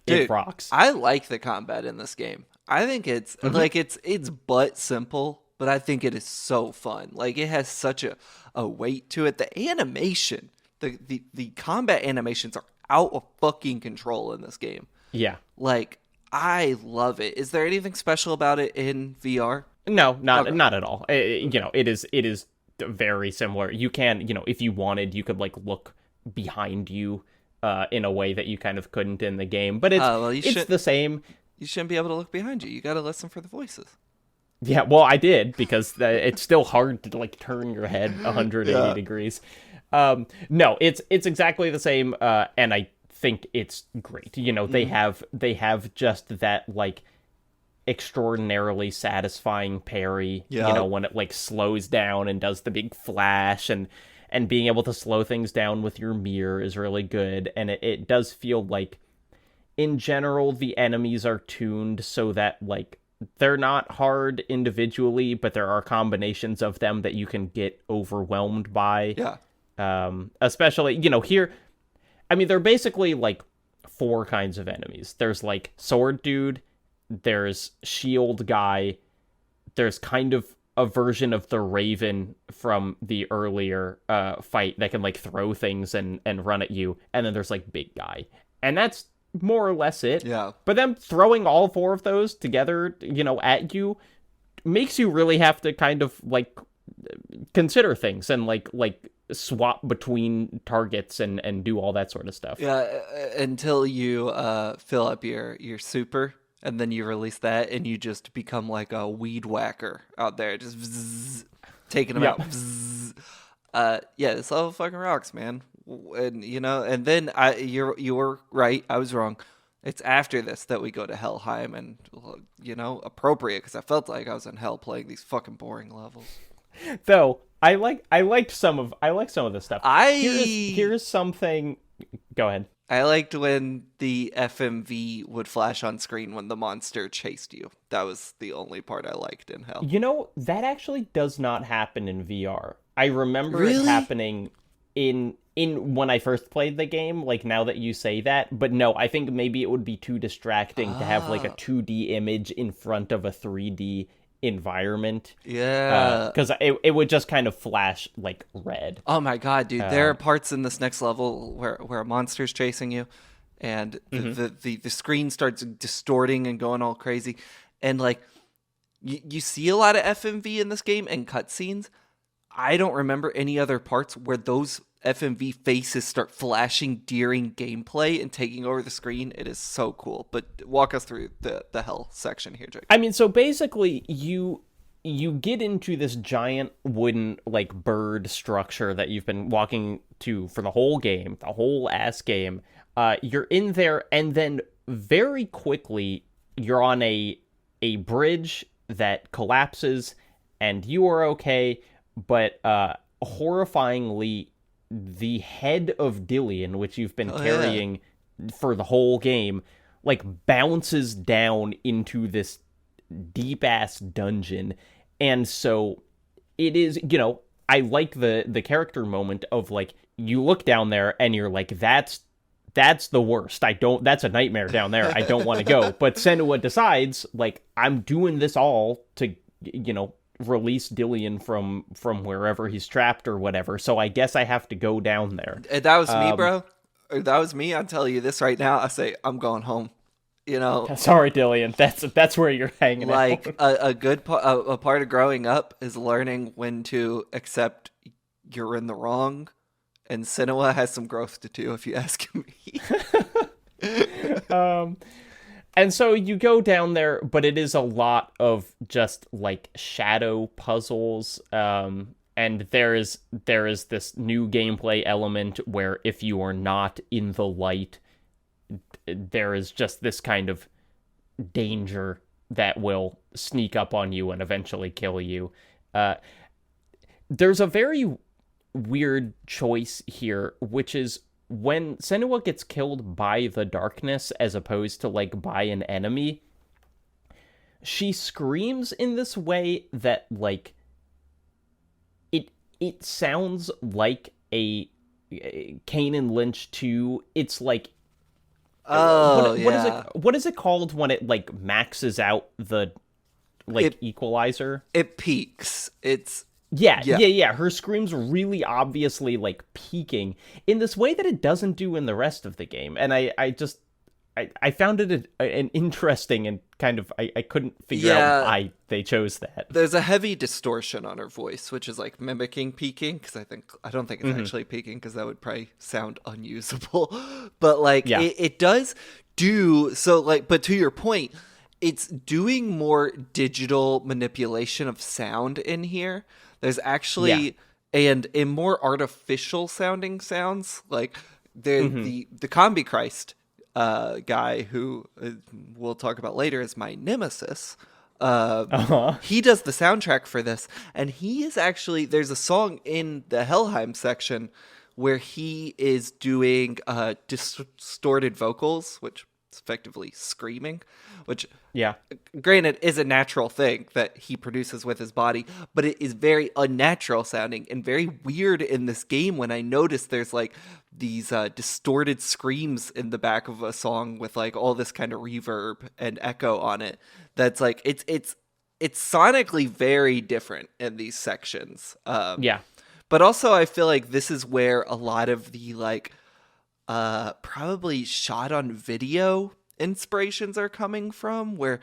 it rocks. I like the combat in this game. I think it's like it's but simple, but I think it is so fun. Like, it has such a weight to it. The animation, the combat animations are out of fucking control in this game. Yeah. Like, I love it. Is there anything special about it in VR? No, not at all. It is very similar. You can, if you wanted, you could like look behind you in a way that you kind of couldn't in the game. But it's the same. You shouldn't be able to look behind you. You got to listen for the voices. Yeah, well, I did, because it's still hard to like turn your head 180 degrees. No, it's exactly the same, and I think it's great. They have just that like extraordinarily satisfying parry, when it like slows down and does the big flash, and being able to slow things down with your mirror is really good. And it does feel like, in general, the enemies are tuned so that like they're not hard individually, but there are combinations of them that you can get overwhelmed by. Yeah. Especially, here, I mean, they're basically like four kinds of enemies. There's like sword dude, there's shield guy, there's kind of a version of the Raven from the earlier fight that can like throw things and run at you, and then there's like big guy. And that's more or less it. Yeah. But them throwing all four of those together, at you makes you really have to kind of like consider things and like swap between targets and do all that sort of stuff. Yeah, until you fill up your super, and then you release that, and you just become like a weed whacker out there, just vzz, taking them out. Vzz. Yeah, this level fucking rocks, man. And and then you were right, I was wrong. It's after this that we go to Helheim, and appropriate, because I felt like I was in hell playing these fucking boring levels. Though I liked some of the stuff. Here's something. Go ahead. I liked when the FMV would flash on screen when the monster chased you. That was the only part I liked in Hell. That actually does not happen in VR. I remember Really? it happening in when I first played the game, like now that you say that. But no, I think maybe it would be too distracting to have like a 2D image in front of a 3D environment. Yeah. Because it would just kind of flash like red. Oh my god, dude. There are parts in this next level where a monster's chasing you, and the screen starts distorting and going all crazy. And like you see a lot of FMV in this game and cutscenes. I don't remember any other parts where those FMV faces start flashing during gameplay and taking over the screen. It is so cool. But walk us through the Hell section here, Jake. I mean, so basically you get into this giant wooden like bird structure that you've been walking to for the whole game, the whole ass game. You're in there, and then very quickly you're on a bridge that collapses, and you are okay. But horrifyingly, the head of Dillion, which you've been carrying for the whole game, like bounces down into this deep ass dungeon. And so it is, I like the character moment of like, you look down there and you're like, that's the worst. That's a nightmare down there. I don't want to go. But Senua decides, like, I'm doing this all to, release Dillion from wherever he's trapped or whatever. So I guess I have to go down there. If that was me, bro. If that was me, I'll tell you this right now. I say, I'm going home. Sorry, Dillion. That's where you're hanging like out. a good a part of growing up is learning when to accept you're in the wrong. And Senua has some growth to do, if you ask me. And so you go down there, but it is a lot of just like shadow puzzles. And there is this new gameplay element where if you are not in the light, there is just this kind of danger that will sneak up on you and eventually kill you. There's a very weird choice here, which is when Senua gets killed by the darkness as opposed to like by an enemy, she screams in this way that like it sounds like a Kane and Lynch 2. It's like what is it called when it like maxes out the equalizer? It peaks. It's Yeah. Her scream's really obviously like peaking in this way that it doesn't do in the rest of the game. And I found it an interesting and kind of, I couldn't figure out why they chose that. There's a heavy distortion on her voice, which is like mimicking peaking, because I don't think it's actually peaking, because that would probably sound unusable. But like it does do so, like, but to your point, it's doing more digital manipulation of sound in here. There's actually and in more artificial sounding sounds, like the Combi Christ guy, who we'll talk about later, is my nemesis. He does the soundtrack for this, and he is actually, there's a song in the Helheim section where he is doing distorted vocals, which effectively screaming, which, Yeah. granted, is a natural thing that he produces with his body, but it is very unnatural sounding and very weird in this game when I notice there's like these distorted screams in the back of a song with like all this kind of reverb and echo on it. That's like, it's sonically very different in these sections. Yeah. But also I feel like this is where a lot of the like, probably shot on video inspirations are coming from, where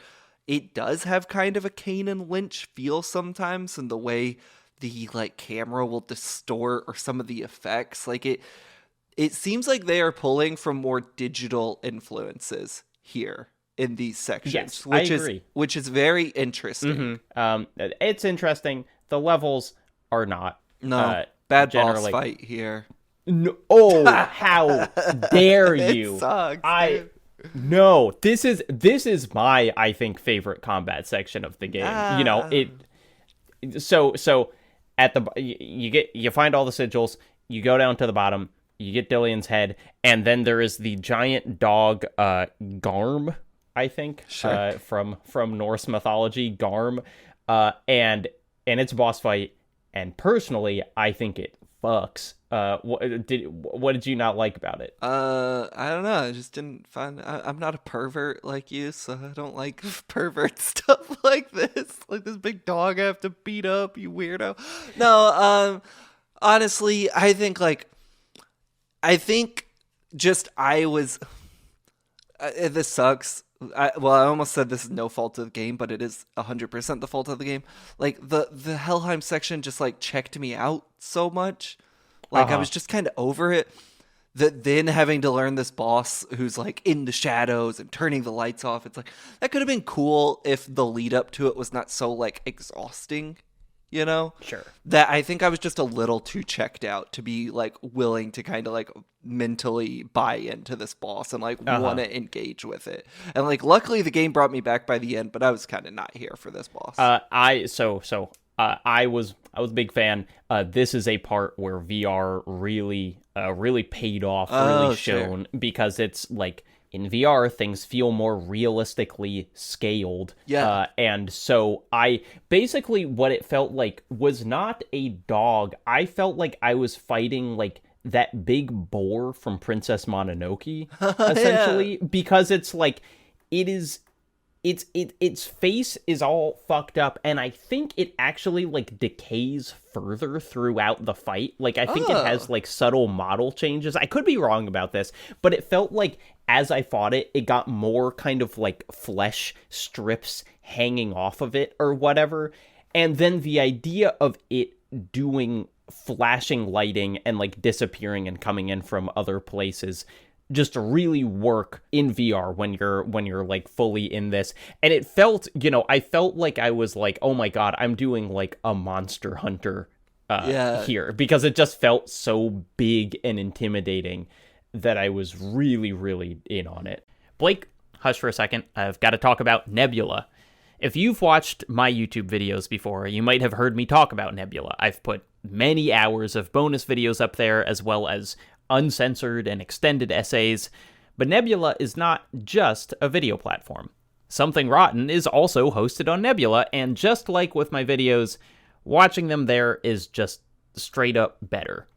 it does have kind of a Kane and Lynch feel sometimes in the way the like camera will distort or some of the effects. Like it seems like they are pulling from more digital influences here in these sections, Yes, which I agree. which is very interesting. It's interesting. The levels are not. No, bad boss generally. fight here. No, oh, how dare you! It sucks. No, this is my, I think, favorite combat section of the game. You know, so at the you find all the sigils, you go down to the bottom, you get Dillion's head, and then there is the giant dog Garm, I think, Sure. from Norse mythology, Garm, and it's a boss fight, and personally, I think it fucks. What did you not like about it? I don't know. I just didn't find. I'm not a pervert like you, so I don't like pervert stuff like this. Like this big dog I have to beat up, you weirdo. No, honestly, I think just I was. This sucks. I almost said this is no fault of the game, but it is 100% the fault of the game. Like the Helheim section just like checked me out so much. Like I was just kind of over it. That then having to learn this boss who's like in the shadows and turning the lights off, it's like that could have been cool if the lead up to it was not so like exhausting, you know? Sure. That I think I was just a little too checked out to be like willing to kind of like mentally buy into this boss and like want to engage with it. And like luckily the game brought me back by the end, but I was kind of not here for this boss. I was a big fan. This is a part where VR really paid off, really shown, because it's like in VR things feel more realistically scaled. Yeah. And so I basically what it felt like was not a dog. I felt like I was fighting like that big boar from Princess Mononoke, essentially, because it's like its face is all fucked up, and I think it actually like decays further throughout the fight. Like I think it has like subtle model changes. I could be wrong about this, but it felt like as I fought it, it got more kind of like flesh strips hanging off of it or whatever. And then the idea of it doing flashing lighting and like disappearing and coming in from other places just really work in VR when you're like fully in this. And it felt, I felt like I was like, oh my god, I'm doing like a Monster Hunter here, because it just felt so big and intimidating that I was really, really in on it. Blake, hush for a second. I've got to talk about Nebula. If you've watched my YouTube videos before, you might have heard me talk about Nebula. I've put many hours of bonus videos up there, as well as uncensored and extended essays. But Nebula is not just a video platform. Something Rotten is also hosted on Nebula, and just like with my videos, watching them there is just straight up better.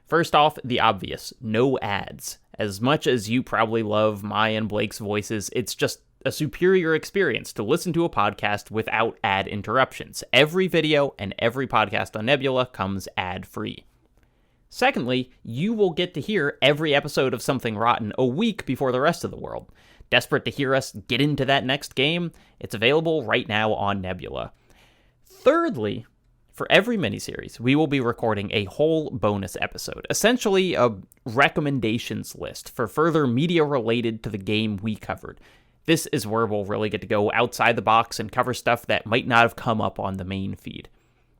First off, the obvious, no ads. As much as you probably love my and Blake's voices, it's just a superior experience to listen to a podcast without ad interruptions. Every video and every podcast on Nebula comes ad-free. Secondly, you will get to hear every episode of Something Rotten a week before the rest of the world. Desperate to hear us get into that next game? It's available right now on Nebula. Thirdly, for every miniseries, we will be recording a whole bonus episode, essentially a recommendations list for further media related to the game we covered. This is where we'll really get to go outside the box and cover stuff that might not have come up on the main feed.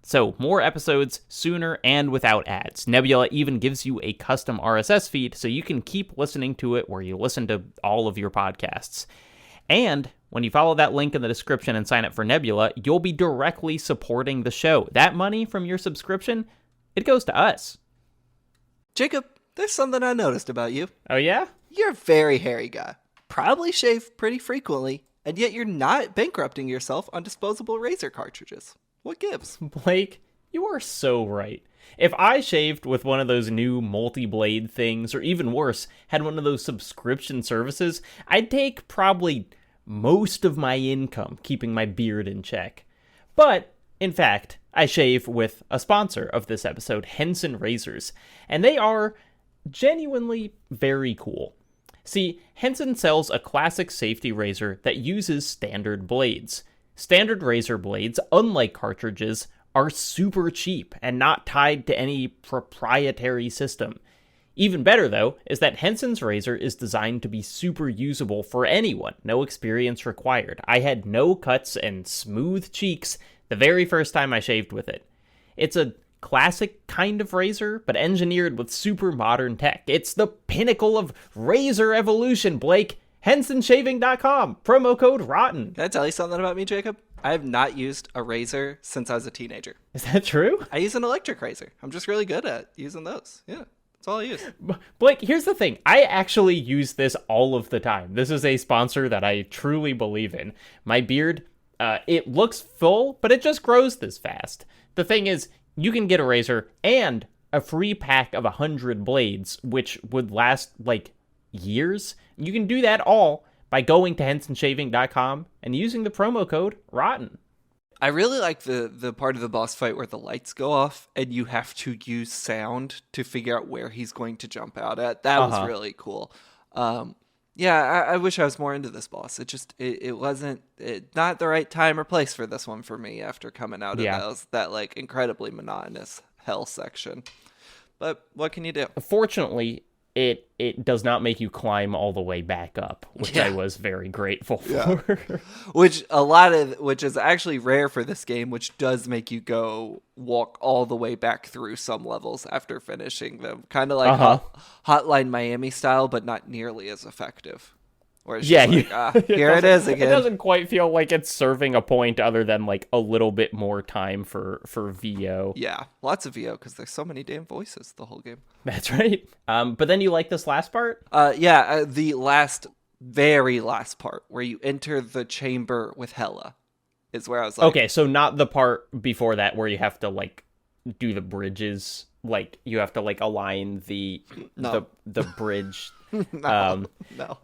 So, more episodes sooner and without ads. Nebula even gives you a custom RSS feed so you can keep listening to it where you listen to all of your podcasts. And when you follow that link in the description and sign up for Nebula, you'll be directly supporting the show. That money from your subscription, it goes to us. Jacob, there's something I noticed about you. Oh, yeah? You're a very hairy guy. probably shave pretty frequently, and yet you're not bankrupting yourself on disposable razor cartridges. What gives? Blake, you are so right. If I shaved with one of those new multi-blade things, or even worse, had one of those subscription services, I'd take probably most of my income keeping my beard in check. But, in fact, I shave with a sponsor of this episode, Henson Razors, and they are genuinely very cool. See, Henson sells a classic safety razor that uses standard blades. Standard razor blades, unlike cartridges, are super cheap and not tied to any proprietary system. Even better, though, is that Henson's razor is designed to be super usable for anyone, no experience required. I had no cuts and smooth cheeks the very first time I shaved with it. It's a classic kind of razor, but engineered with super modern tech. It's the pinnacle of razor evolution, Blake. HensonShaving.com, promo code ROTTEN. Can I tell you something about me, Jacob? I have not used a razor since I was a teenager. Is that true? I use an electric razor. I'm just really good at using those. Yeah, that's all I use. Blake, here's the thing. I actually use this all of the time. This is a sponsor that I truly believe in. My beard, it looks full, but it just grows this fast. The thing is, you can get a razor and a free pack of 100 blades, which would last, like, years. You can do that all by going to HensonShaving.com and using the promo code ROTTEN. I really like the part of the boss fight where the lights go off and you have to use sound to figure out where he's going to jump out at. That was really cool. I wish I was more into this boss. It wasn't not the right time or place for this one for me after coming out of that like incredibly monotonous hell section. But what can you do? Fortunately, it does not make you climb all the way back up, which I was very grateful for. Which is actually rare for this game, which does make you go walk all the way back through some levels after finishing them. Kind of like Hotline Miami style, but not nearly as effective. Where it's just here it is again. It doesn't quite feel like it's serving a point other than like a little bit more time for VO. Yeah, lots of VO because there's so many damn voices the whole game. That's right. But then you like this last part? The very last part where you enter the chamber with Hella is where I was like... Okay, so not the part before that where you have to like do the bridges, like you have to like align the bridge. No.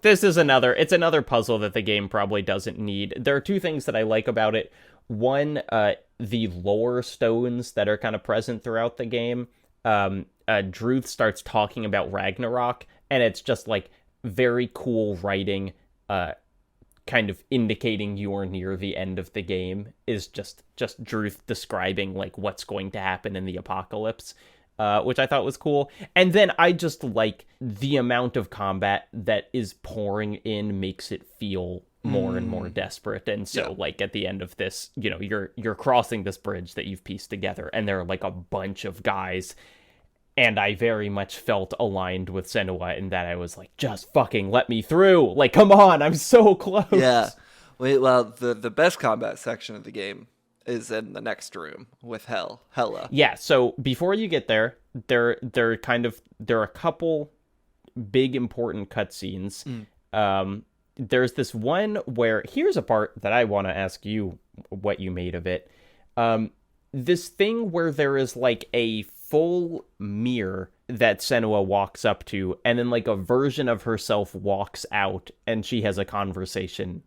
This is another puzzle that the game probably doesn't need. There are two things that I like about it. One, the lore stones that are kind of present throughout the game. Druth starts talking about Ragnarok, and it's just like very cool writing, kind of indicating you're near the end of the game, is just Druth describing like what's going to happen in the apocalypse. Which I thought was cool. And then I just like the amount of combat that is pouring in makes it feel more and more desperate. And so like at the end of this, you know, you're crossing this bridge that you've pieced together and there are like a bunch of guys. And I very much felt aligned with Senua in that I was like, just fucking let me through. Like, come on, I'm so close. Yeah. Well, the best combat section of the game is in the next room with Hella. Yeah, so before you get there are a couple big important cutscenes. There's this one where here's a part that I want to ask you what you made of it. This thing where there is like a full mirror that Senua walks up to, and then like a version of herself walks out, and she has a conversation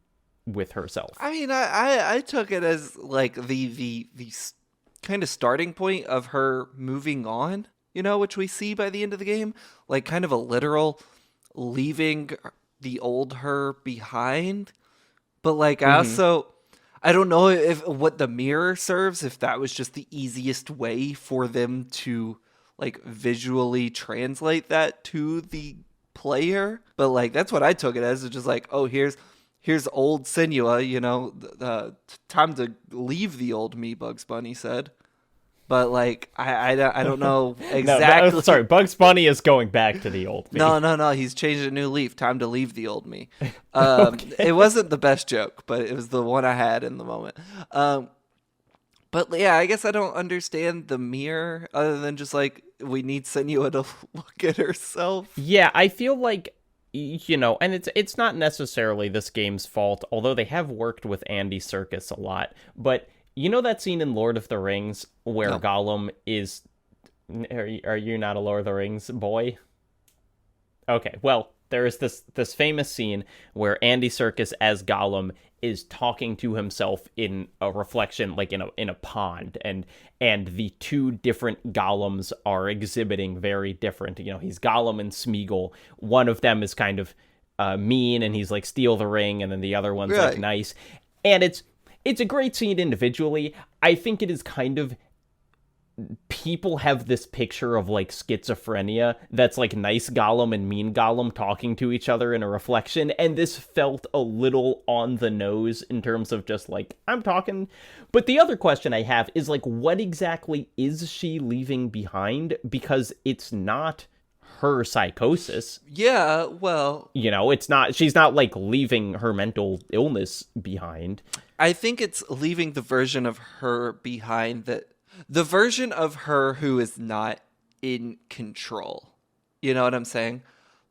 with herself. I mean, I took it as like the kind of starting point of her moving on, you know, which we see by the end of the game, like kind of a literal leaving the old her behind. But like I don't know if what the mirror serves, if that was just the easiest way for them to like visually translate that to the player. But like that's what I took it as. It's just like, oh, here's old Senua, you know, time to leave the old me, Bugs Bunny said. But, like, I don't know exactly. No, sorry, Bugs Bunny is going back to the old me. No, he's changed a new leaf. Time to leave the old me. Okay. It wasn't the best joke, but it was the one I had in the moment. But, yeah, I guess I don't understand the mirror other than just, like, we need Senua to look at herself. Yeah, I feel like And it's not necessarily this game's fault, although they have worked with Andy Serkis a lot. But you know that scene in Lord of the Rings where No. Gollum is... Are you not a Lord of the Rings boy? Okay, well, there is this famous scene where Andy Serkis as Gollum is talking to himself in a reflection, like in a pond, and the two different Gollums are exhibiting very different. He's Gollum and Smeagol. One of them is kind of mean, and he's like steal the ring, and then the other one's like Right. nice. And it's a great scene individually. I think it is kind of, people have this picture of like schizophrenia that's like nice Gollum and mean Gollum talking to each other in a reflection, and this felt a little on the nose in terms of just like, I'm talking. But the other question I have is like, what exactly is she leaving behind? Because it's not her psychosis. Yeah, well, She's not like leaving her mental illness behind. I think it's leaving the version of her behind the version of her who is not in control. You know what I'm saying?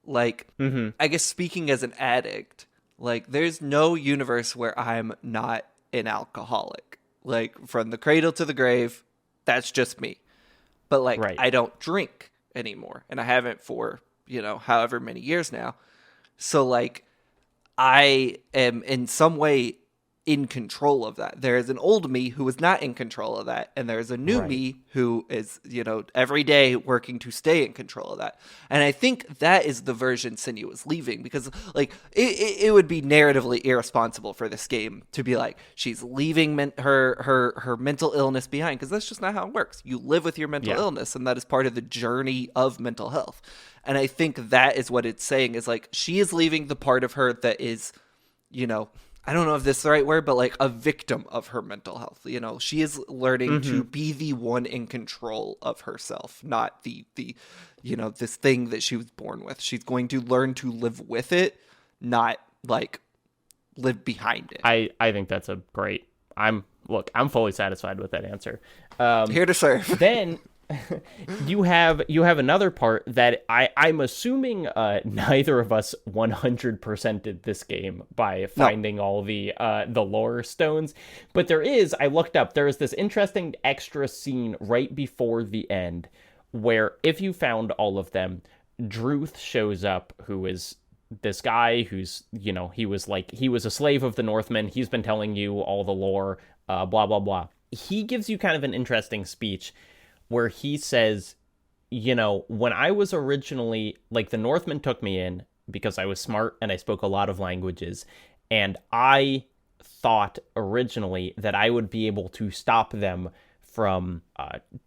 Like, I guess speaking as an addict, like, there's no universe where I'm not an alcoholic. Like, from the cradle to the grave, that's just me. But, like, Right. I don't drink anymore. And I haven't for, however many years now. So, like, I am in some way in control of that. There is an old me who is not in control of that, and there is a new Right. me who is, every day working to stay in control of that. And I think that is the version Senua is leaving, because like it would be narratively irresponsible for this game to be like she's leaving her mental illness behind, because that's just not how it works. You live with your mental illness, and that is part of the journey of mental health. And I think that is what it's saying, is like she is leaving the part of her that is, I don't know if this is the right word, but like a victim of her mental health. She is learning to be the one in control of herself, not the this thing that she was born with. She's going to learn to live with it, not like live behind it. I think that's a great... I'm fully satisfied with that answer. Here to serve. Then you have another part that I'm assuming neither of us 100%ed this game by finding all the lore stones, but I looked up, there is this interesting extra scene right before the end where if you found all of them, Druth shows up, who is this guy who's, he was a slave of the Northmen. He's been telling you all the lore, blah, blah, blah. He gives you kind of an interesting speech where he says, when I was originally, like, the Northmen took me in because I was smart and I spoke a lot of languages, and I thought originally that I would be able to stop them from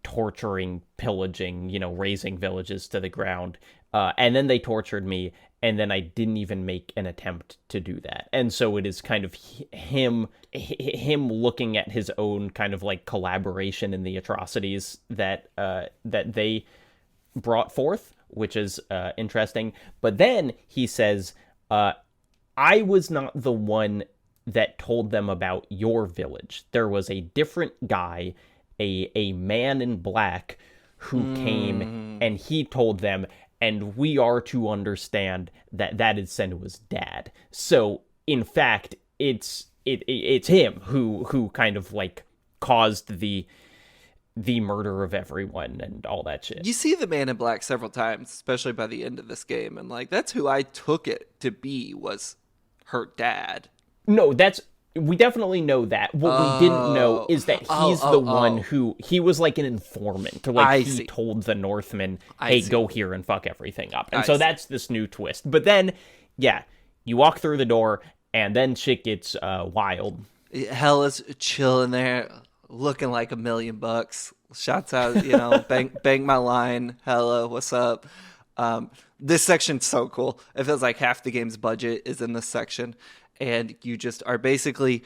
torturing, pillaging, razing villages to the ground. And then they tortured me, and then I didn't even make an attempt to do that. And so it is kind of him looking at his own kind of like collaboration in the atrocities that they brought forth, which is interesting. But then he says, I was not the one that told them about your village. There was a different guy, a man in black, who came and he told them, and we are to understand that is Senua's dad. So in fact, it's him who kind of like caused the murder of everyone and all that shit. You see the man in black several times, especially by the end of this game, and like that's who I took it to be, was her dad. No, we definitely know that. What we didn't know is that he's the one who, he was like an informant. Like, he told the Northmen, hey, go here and fuck everything up. And so that's this new twist. But then, yeah, you walk through the door, and then shit gets wild. Hella's chilling there, looking like $1 million. Shouts out, bang my line. Hella, what's up? This section's so cool. It feels like half the game's budget is in this section. And you just are basically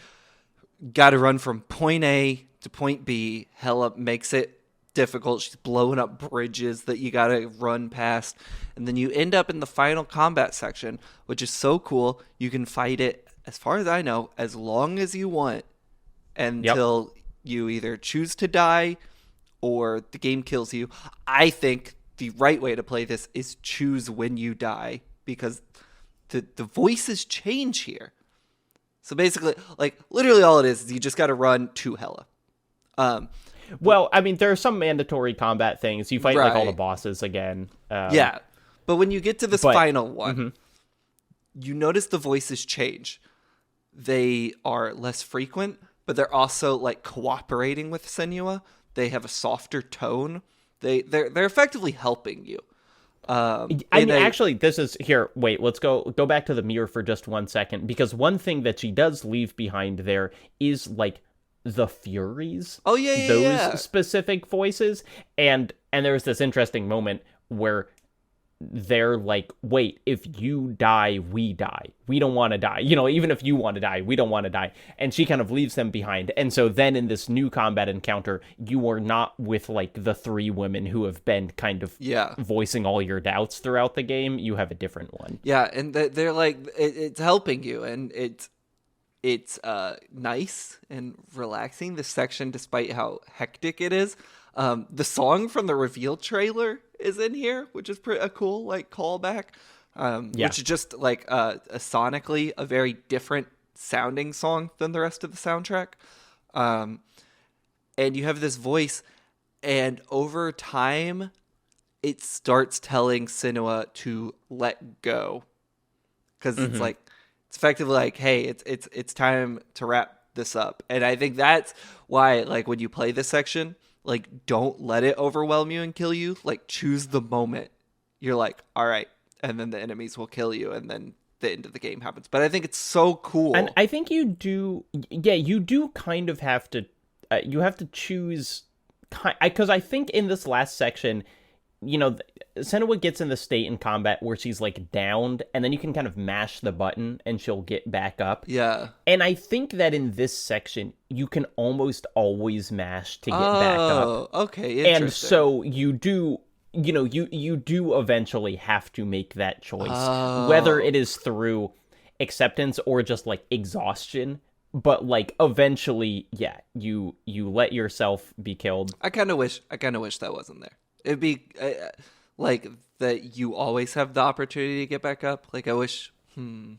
got to run from point A to point B. Hella makes it difficult. She's blowing up bridges that you got to run past. And then you end up in the final combat section, which is so cool. You can fight it, as far as I know, as long as you want until you either choose to die or the game kills you. I think the right way to play this is choose when you die, because the voices change here. So basically, like, literally all it is you just got to run to Hella. Well, I mean, there are some mandatory combat things. You fight, like, all the Right. bosses again. Yeah. But when you get to this final one, you notice the voices change. They are less frequent, but they're also, like, cooperating with Senua. They have a softer tone. They're effectively helping you. Actually, this is here. Wait, let's go back to the mirror for just 1 second, because one thing that she does leave behind there is like the Furies. Oh yeah, those specific voices, and there's this interesting moment where they're like, wait, if you die, we die. We don't want to die. You know, even if you want to die, we don't want to die. And she kind of leaves them behind. And so then in this new combat encounter, you are not with like the three women who have been kind of voicing all your doubts throughout the game. You have a different one. Yeah, and they're like, it's helping you, and it's nice and relaxing, this section, despite how hectic it is. The song from the reveal trailer is in here, which is a cool like callback. Which is just like sonically a very different sounding song than the rest of the soundtrack. And you have this voice, and over time, it starts telling Senua to let go, because it's like, it's effectively like, hey, it's time to wrap this up. And I think that's why, like, when you play this section, like, don't let it overwhelm you and kill you. Like, choose the moment you're like, all right, and then the enemies will kill you, and then the end of the game happens. But I think it's so cool. And I think you do kind of have to, you have to choose, because I think in this last section, you know, Senua gets in the state in combat where she's like downed, and then you can kind of mash the button and she'll get back up. Yeah. And I think that in this section, you can almost always mash to get back up. Oh, okay, interesting. And so you do, you know, you do eventually have to make that choice, whether it is through acceptance or just like exhaustion. But like eventually, yeah, you let yourself be killed. I kind of wish that wasn't there. It'd be like that you always have the opportunity to get back up. Like, I wish. I mean,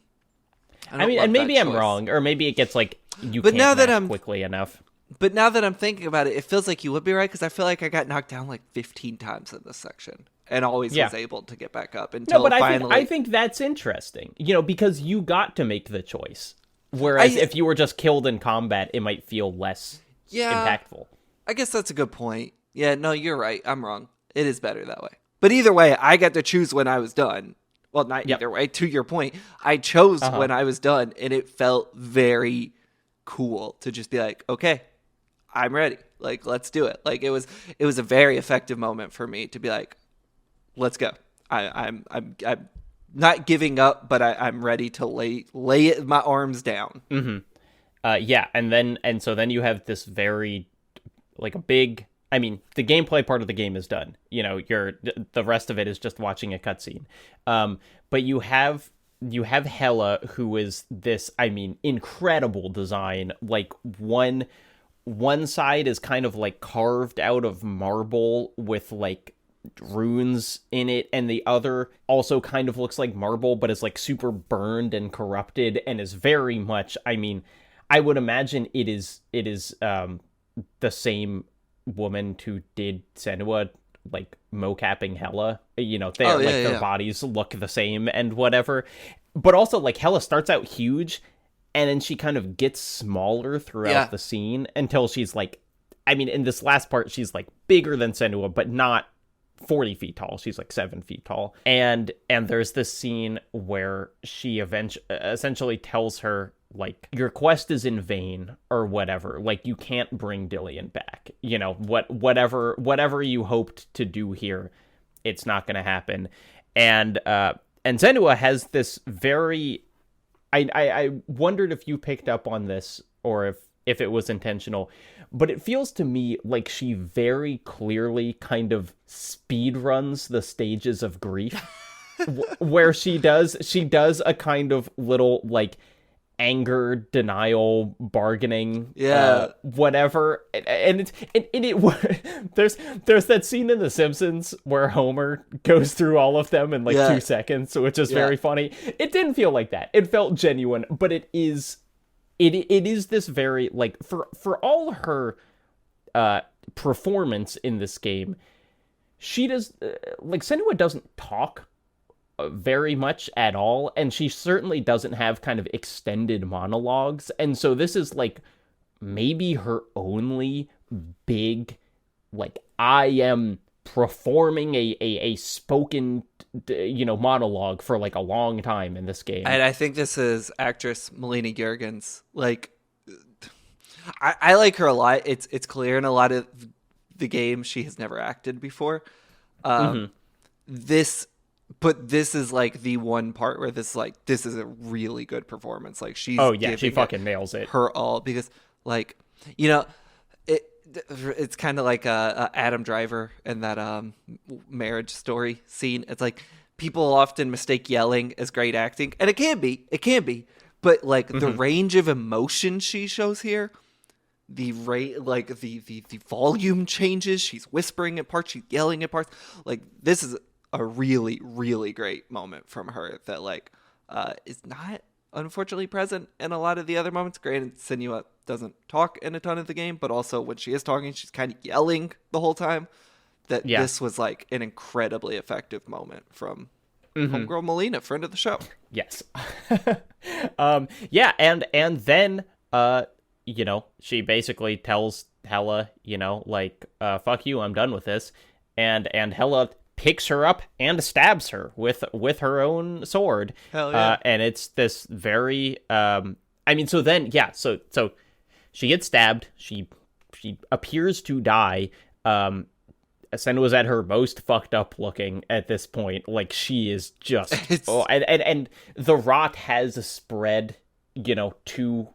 and maybe I'm wrong, or maybe it gets like you but can't now that match quickly enough. But now that I'm thinking about it, it feels like you would be right, because I feel like I got knocked down like 15 times in this section and always was able to get back up until finally. I think that's interesting, you know, because you got to make the choice. Whereas if you were just killed in combat, it might feel less impactful. I guess that's a good point. Yeah, no, you're right. I'm wrong. It is better that way. But either way, I got to choose when I was done. Well, not either way. To your point, I chose when I was done, and it felt very cool to just be like, okay, I'm ready. Like, let's do it. Like, it was a very effective moment for me to be like, let's go. I'm not giving up, but I'm ready to lay my arms down. And so then you have this very like a big. I mean, the gameplay part of the game is done. You know, the rest of it is just watching a cutscene. But you have Hella, who is this, I mean, incredible design. Like one side is kind of like carved out of marble with like runes in it, and the other also kind of looks like marble, but is like super burned and corrupted, and is very much. I mean, I would imagine it is the same woman who did Senua, like mocapping Hella. You know, their bodies look the same and whatever. But also, like, Hella starts out huge, and then she kind of gets smaller throughout the scene until she's like, I mean, in this last part, she's like bigger than Senua, but not 40 feet tall. She's like 7 feet tall. And there's this scene where she essentially tells her, like, your quest is in vain or whatever. Like, you can't bring Dillian back. You know, whatever you hoped to do here, it's not going to happen. And Senua has this very. I wondered if you picked up on this or if it was intentional, but it feels to me like she very clearly kind of speed runs the stages of grief, where she does a kind of little like anger, denial, bargaining, Yeah. whatever. And there's that scene in The Simpsons where Homer goes through all of them in like Yeah. 2 seconds, which is Yeah. very funny. It didn't feel like that. It felt genuine, but it is this very, like, for all her performance in this game, she does like, Senua doesn't talk very much at all, and she certainly doesn't have kind of extended monologues, and so this is like maybe her only big, like, I am performing a spoken monologue for like a long time in this game. And I think this is actress Melina Juergens. Like, I like her a lot. It's clear in a lot of the game she has never acted before. This is like the one part where this is a really good performance. Like, she's She fucking nails it. her all, because, like, it's kind of like Adam Driver in that Marriage Story scene. It's like, people often mistake yelling as great acting, and it can be, but like the range of emotion she shows here, the volume changes. She's whispering at parts, she's yelling at parts. Like, this is a really, really great moment from her that, like, is not unfortunately present in a lot of the other moments. Granted, Senua doesn't talk in a ton of the game, but also when she is talking, she's kind of yelling the whole time. This was like an incredibly effective moment from homegirl Melina, friend of the show. Yes. And then she basically tells Hella, like, fuck you, I'm done with this. And Hella picks her up and stabs her with her own sword. Hell yeah. And it's this very so she gets stabbed, she appears to die. Senua's at her most fucked up looking at this point. Like, she is just and the rot has spread, to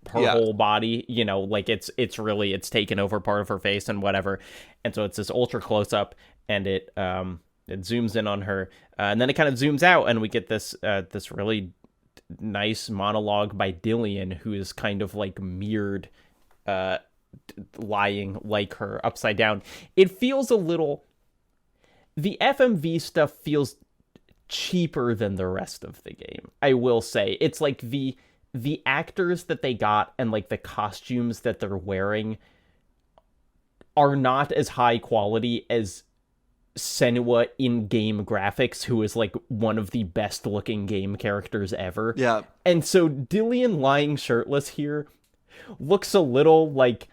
her whole body, like, it's taken over part of her face and whatever. And so it's this ultra close up, and it zooms in on her, and then it kind of zooms out, and we get this really nice monologue by Dillian, who is kind of like mirrored, lying like her upside down. It feels a little, the FMV stuff feels cheaper than the rest of the game, I will say. It's like the actors that they got and like the costumes that they're wearing are not as high quality as Senua in-game graphics, who is like one of the best looking game characters ever. Yeah. And so Dillian lying shirtless here looks a little like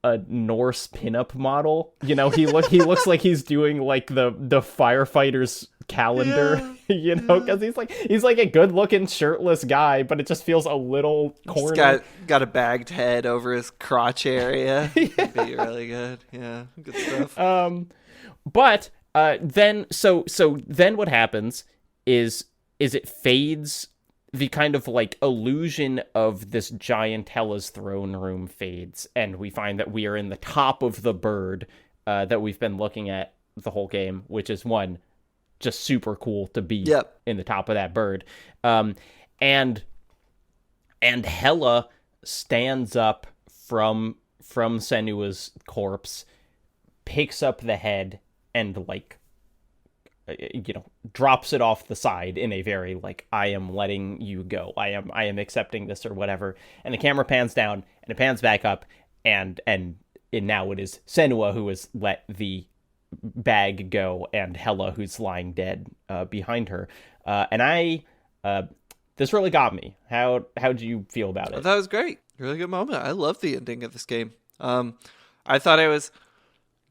a Norse pinup model. He looks like he's doing like the firefighter's calendar, because he's like a good looking shirtless guy, but it just feels a little corny. He's got a bagged head over his crotch area. It'd be really good. Yeah, good stuff. But then what happens is it fades. The kind of like illusion of this giant Hella's throne room fades, and we find that we are in the top of the bird that we've been looking at the whole game, which is just super cool to be in the top of that bird. And Hella stands up from Senua's corpse, picks up the head, and like, drops it off the side in a very like, I am letting you go, I am accepting this, or whatever. And the camera pans down and it pans back up, and now it is Senua who has let the bag go, and Hella who's lying dead behind her. This really got me. How'd you feel about it? I thought it was great. Really good moment. I love the ending of this game. I thought it was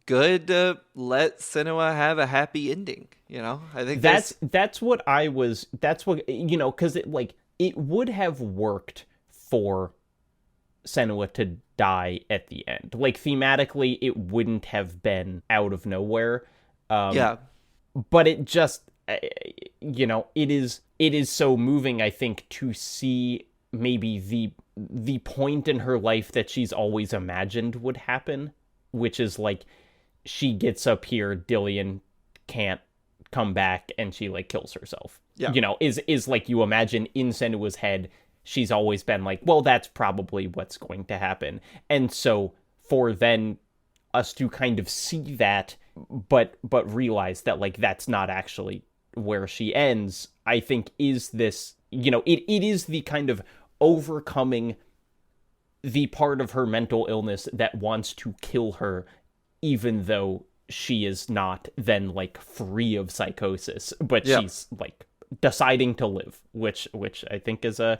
good to let Senua have a happy ending. I think because it would have worked for Senua to die at the end. Like, thematically, it wouldn't have been out of nowhere. But it just, it is so moving, I think, to see maybe the point in her life that she's always imagined would happen, which is like, she gets up here, Dillian can't come back, and she like kills herself. Is like, you imagine in Senua's head, she's always been like, well, that's probably what's going to happen. And so for then us to kind of see that, but realize that like that's not actually where she ends, I think is this, it is the kind of overcoming the part of her mental illness that wants to kill her, even though she is not then like free of psychosis, but she's like deciding to live, which I think is a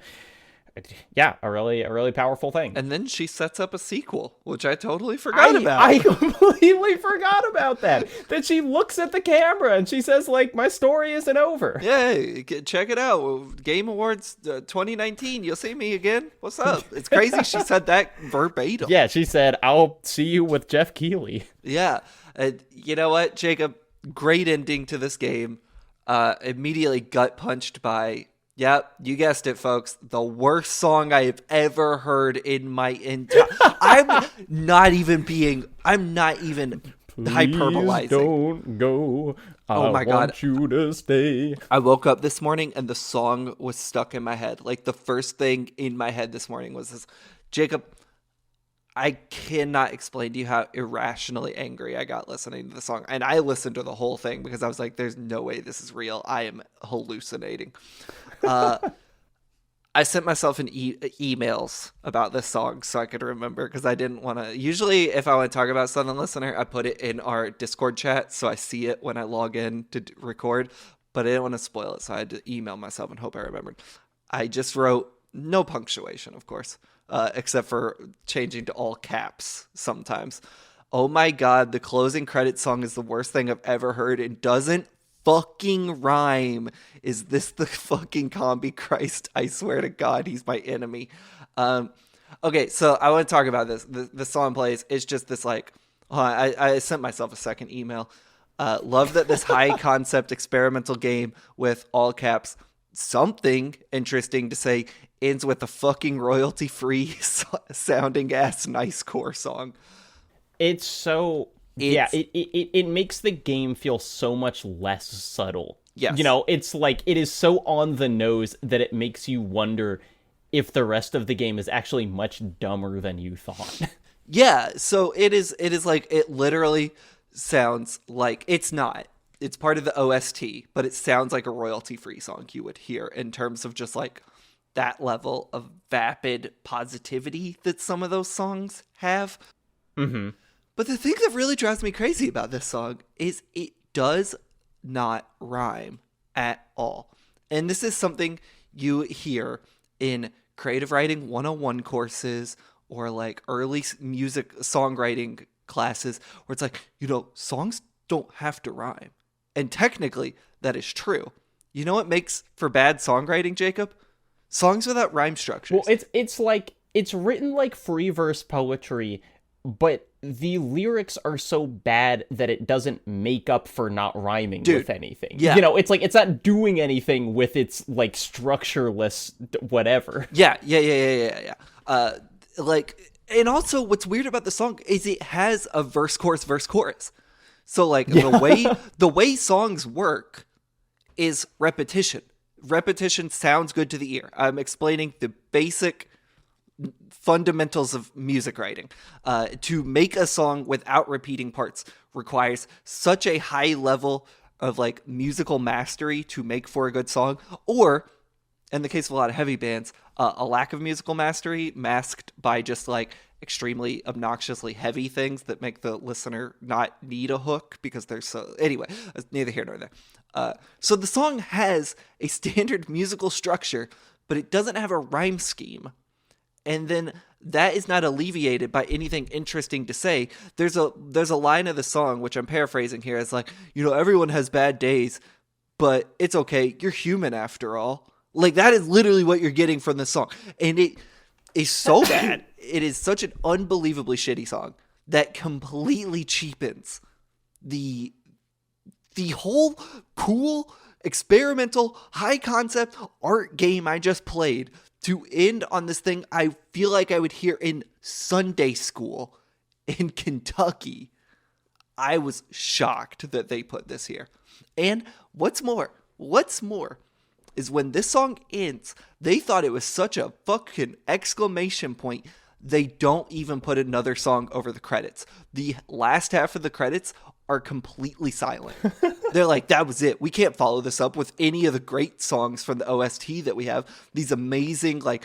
really powerful thing. And then she sets up a sequel, which I totally forgot about. I completely forgot about that. That she looks at the camera and she says, like, my story isn't over. Yeah, check it out. Game Awards 2019. You'll see me again. What's up? It's crazy. She said that verbatim. Yeah, she said, I'll see you with Jeff Keighley. Yeah. You know what, Jacob? Great ending to this game. Immediately gut punched by... Yep, you guessed it, folks. The worst song I have ever heard in my entire... I'm not even hyperbolizing. Don't go. Oh my God. I want you to stay. I woke up this morning and the song was stuck in my head. Like, the first thing in my head this morning was this. Jacob, I cannot explain to you how irrationally angry I got listening to the song. And I listened to the whole thing because I was like, there's no way this is real. I am hallucinating. I sent myself emails about this song so I could remember, because I didn't want to. Usually, if I want to talk about Southern Listener, I put it in our Discord chat so I see it when I log in to record. But I didn't want to spoil it, so I had to email myself and hope I remembered. I just wrote, no punctuation, of course, except for changing to all caps sometimes. Oh my God, the closing credit song is the worst thing I've ever heard and doesn't fucking rhyme. Is this the fucking combi Christ? I swear to God, he's my enemy. Okay, so I want to talk about this. The song plays. It's just this like, I sent myself a second email. Love that this high concept experimental game with all caps, something interesting to say, ends with a fucking royalty free sounding ass nice core song. It's so... it makes the game feel so much less subtle. Yes. It's like, it is so on the nose that it makes you wonder if the rest of the game is actually much dumber than you thought. Yeah, so it is like, it literally sounds like, it's not. It's part of the OST, but it sounds like a royalty-free song you would hear in terms of just like that level of vapid positivity that some of those songs have. Mm-hmm. But the thing that really drives me crazy about this song is it does not rhyme at all. And this is something you hear in creative writing 101 courses or like early music songwriting classes where it's like, songs don't have to rhyme. And technically, that is true. You know what makes for bad songwriting, Jacob? Songs without rhyme structures. Well, it's like, it's written like free verse poetry, but the lyrics are so bad that it doesn't make up for not rhyming with anything. Yeah. It's like, it's not doing anything with its like structureless whatever. Yeah. And also what's weird about the song is it has a verse, chorus. So like the way songs work is repetition. Repetition sounds good to the ear. I'm explaining the basic fundamentals of music writing. To make a song without repeating parts requires such a high level of like musical mastery to make for a good song, or in the case of a lot of heavy bands, a lack of musical mastery masked by just like extremely obnoxiously heavy things that make the listener not need a hook because they're so... Anyway, neither here nor there. So the song has a standard musical structure, but it doesn't have a rhyme scheme. And then that is not alleviated by anything interesting to say. There's a line of the song, which I'm paraphrasing here, it's like, everyone has bad days, but it's okay. You're human after all. Like, that is literally what you're getting from the song. And it is so bad. It is such an unbelievably shitty song that completely cheapens the whole cool, experimental, high concept art game I just played to end on this thing I feel like I would hear in Sunday school in Kentucky. I was shocked that they put this here. And what's more is when this song ends, they thought it was such a fucking exclamation point, they don't even put another song over the credits. The last half of the credits are completely silent. They're like, that was it. We can't follow this up with any of the great songs from the OST that we have. These amazing, like,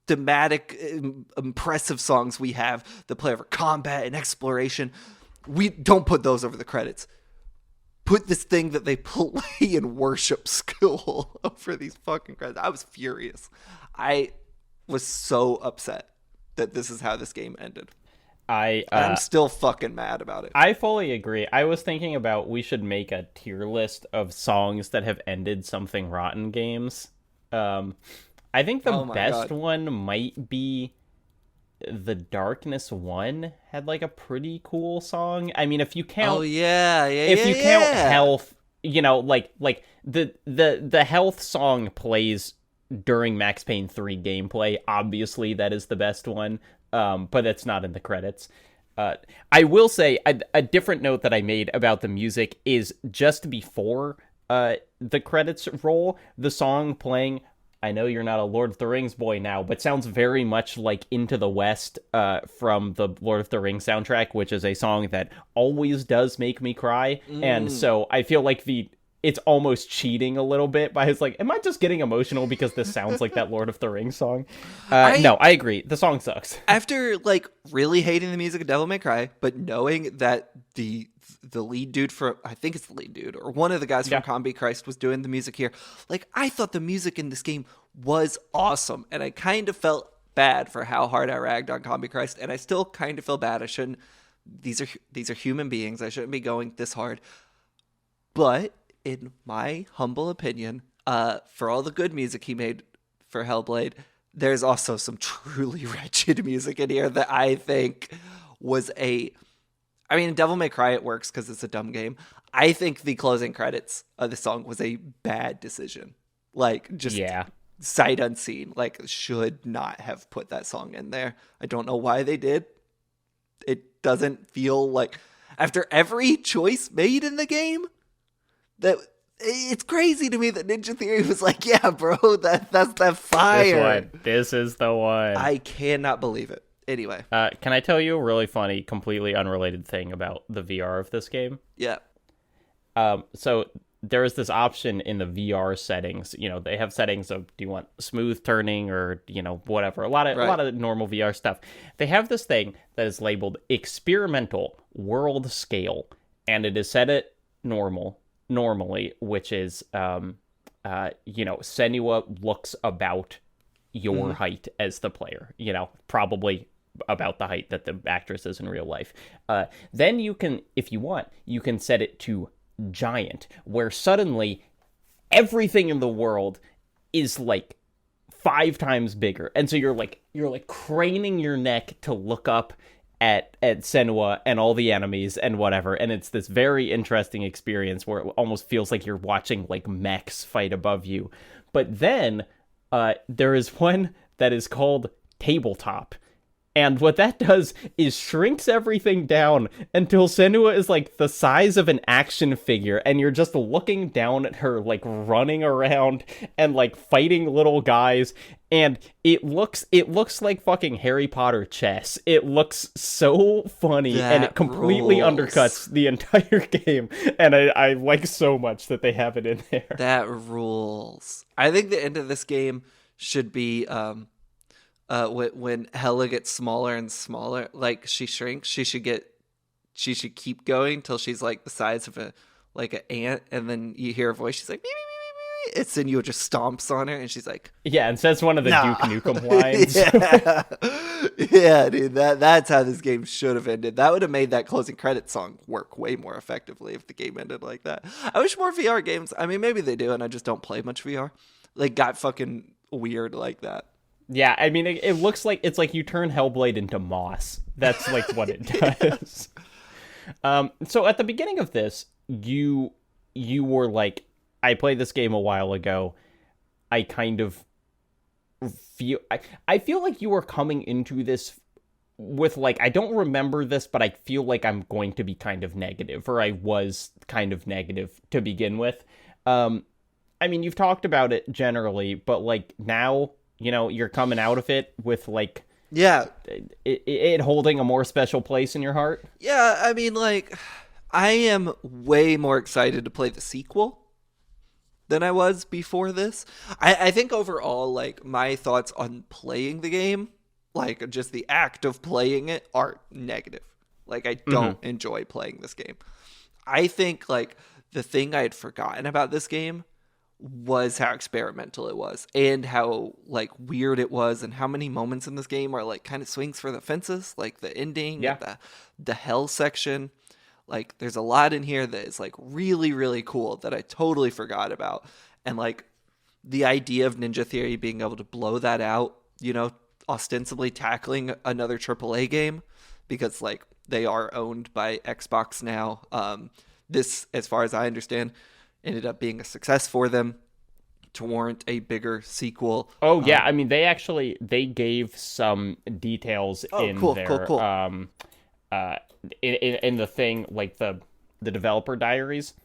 thematic, impressive songs we have that play over combat and exploration. We don't put those over the credits. Put this thing that they play in worship school over these fucking credits. I was furious. I was so upset that this is how this game ended. I'm still fucking mad about it. I fully agree. I was thinking about we should make a tier list of songs that have ended Something Rotten games. I think the best one might be the Darkness one. Had like a pretty cool song. I mean, if you count, if you count Health, you know, like the Health song plays during Max Payne 3 gameplay. Obviously, that is the best one. But it's not in the credits. I will say a different note that I made about the music is just before the credits roll, the song playing, I know you're not a Lord of the Rings boy now, but sounds very much like Into the West from the Lord of the Rings soundtrack, which is a song that always does make me cry. And so I feel like it's almost cheating a little bit by his like, am I just getting emotional because this sounds like that Lord of the Rings song? No, I agree. The song sucks. After like really hating the music of Devil May Cry, but knowing that the lead dude for, I think it's the lead dude, or one of the guys from Combi Christ was doing the music here, like I thought the music in this game was awesome. And I kind of felt bad for how hard I ragged on Combi Christ. And I still kind of feel bad. I shouldn't, these are human beings. I shouldn't be going this hard. But in my humble opinion, for all the good music he made for Hellblade, there's also some truly wretched music in here that I think was I mean, Devil May Cry, it works because it's a dumb game. I think the closing credits of the song was a bad decision. Like, just sight unseen. Like, should not have put that song in there. I don't know why they did. It doesn't feel like, after every choice made in the game, that it's crazy to me that Ninja Theory was like, yeah, bro, that's that fire. This is the one. I cannot believe it. Anyway. Can I tell you a really funny, completely unrelated thing about the VR of this game? Yeah. So there is this option in the VR settings. You know, they have settings of, do you want smooth turning or, you know, whatever. A lot of normal VR stuff. They have this thing that is labeled experimental world scale, and it is set at normally, which is, you know, Senua looks about your height as the player, you know, probably about the height that the actress is in real life. Then you can, if you want, you can set it to giant, where suddenly everything in the world is like 5 times bigger. And so you're like craning your neck to look up at Senua and all the enemies and whatever, and it's this very interesting experience where it almost feels like you're watching like mechs fight above you. But then there is one that is called tabletop, and what that does is shrinks everything down until Senua is like the size of an action figure, and you're just looking down at her like running around and like fighting little guys. And it looks like fucking Harry Potter chess. It looks so funny, and it completely undercuts the entire game. And I like so much that they have it in there. That rules. I think the end of this game should be when Hella gets smaller and smaller. Like, she shrinks. She should keep going till she's like the size of an ant, and then you hear a voice. She's like, beep, beep, beep, beep. It's Senua just stomps on her, and she's like, yeah, and says one of the Duke Nukem lines. yeah, dude, that's how this game should have ended. That would have made that closing credits song work way more effectively if the game ended like that. I wish more VR games, I mean, maybe they do, and I just don't play much VR, like, got fucking weird like that. Yeah, I mean, it looks like it's like you turn Hellblade into moss. That's like what it does. So at the beginning of this, you were like, I played this game a while ago. I kind of feel, I feel like you were coming into this with like, I don't remember this, but I feel like I'm going to be kind of negative, or I was kind of negative to begin with. I mean, you've talked about it generally, but like now, you're coming out of it with like Yeah. it holding a more special place in your heart. Yeah, I mean, like, I am way more excited to play the sequel than I was before this. I think overall, like, my thoughts on playing the game, like, just the act of playing it, are negative. Like, I don't enjoy playing this game. I think, like, the thing I had forgotten about this game was how experimental it was and how, like, weird it was and how many moments in this game are, like, kind of swings for the fences, like the ending, the hell section. Like, there's a lot in here that is, like, really, really cool that I totally forgot about. And, like, the idea of Ninja Theory being able to blow that out, ostensibly tackling another AAA game, because, like, they are owned by Xbox now. This, as far as I understand, ended up being a success for them to warrant a bigger sequel. Oh, yeah. I mean, they gave some details in there. Cool. In the thing, like the developer diaries,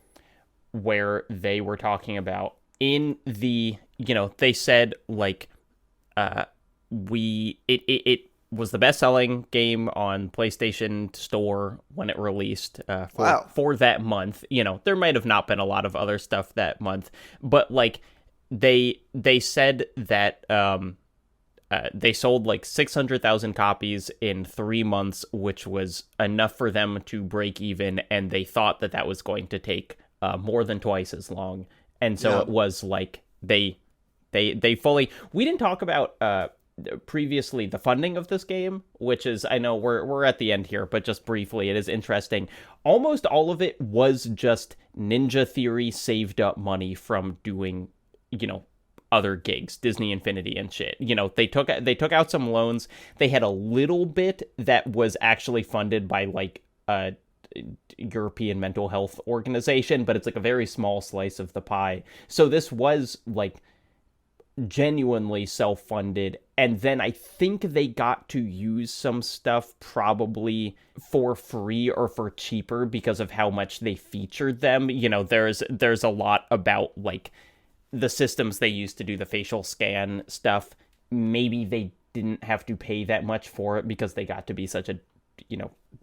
where they were talking about in the, they said like, it was the best-selling game on PlayStation Store when it released for that month. There might have not been a lot of other stuff that month, but like they said that they sold like 600,000 copies in 3 months, which was enough for them to break even, and they thought that was going to take more than twice as long. And so it was like they fully. We didn't talk about previously the funding of this game, which is, I know we're at the end here, but just briefly, it is interesting. Almost all of it was just Ninja Theory saved up money from doing, other gigs, Disney Infinity and shit. They took out some loans. They had a little bit that was actually funded by like a European mental health organization, but it's like a very small slice of the pie. So this was like genuinely self-funded, and then I think they got to use some stuff probably for free or for cheaper because of how much they featured them. There's a lot about like the systems they used to do the facial scan stuff. Maybe they didn't have to pay that much for it because they got to be such a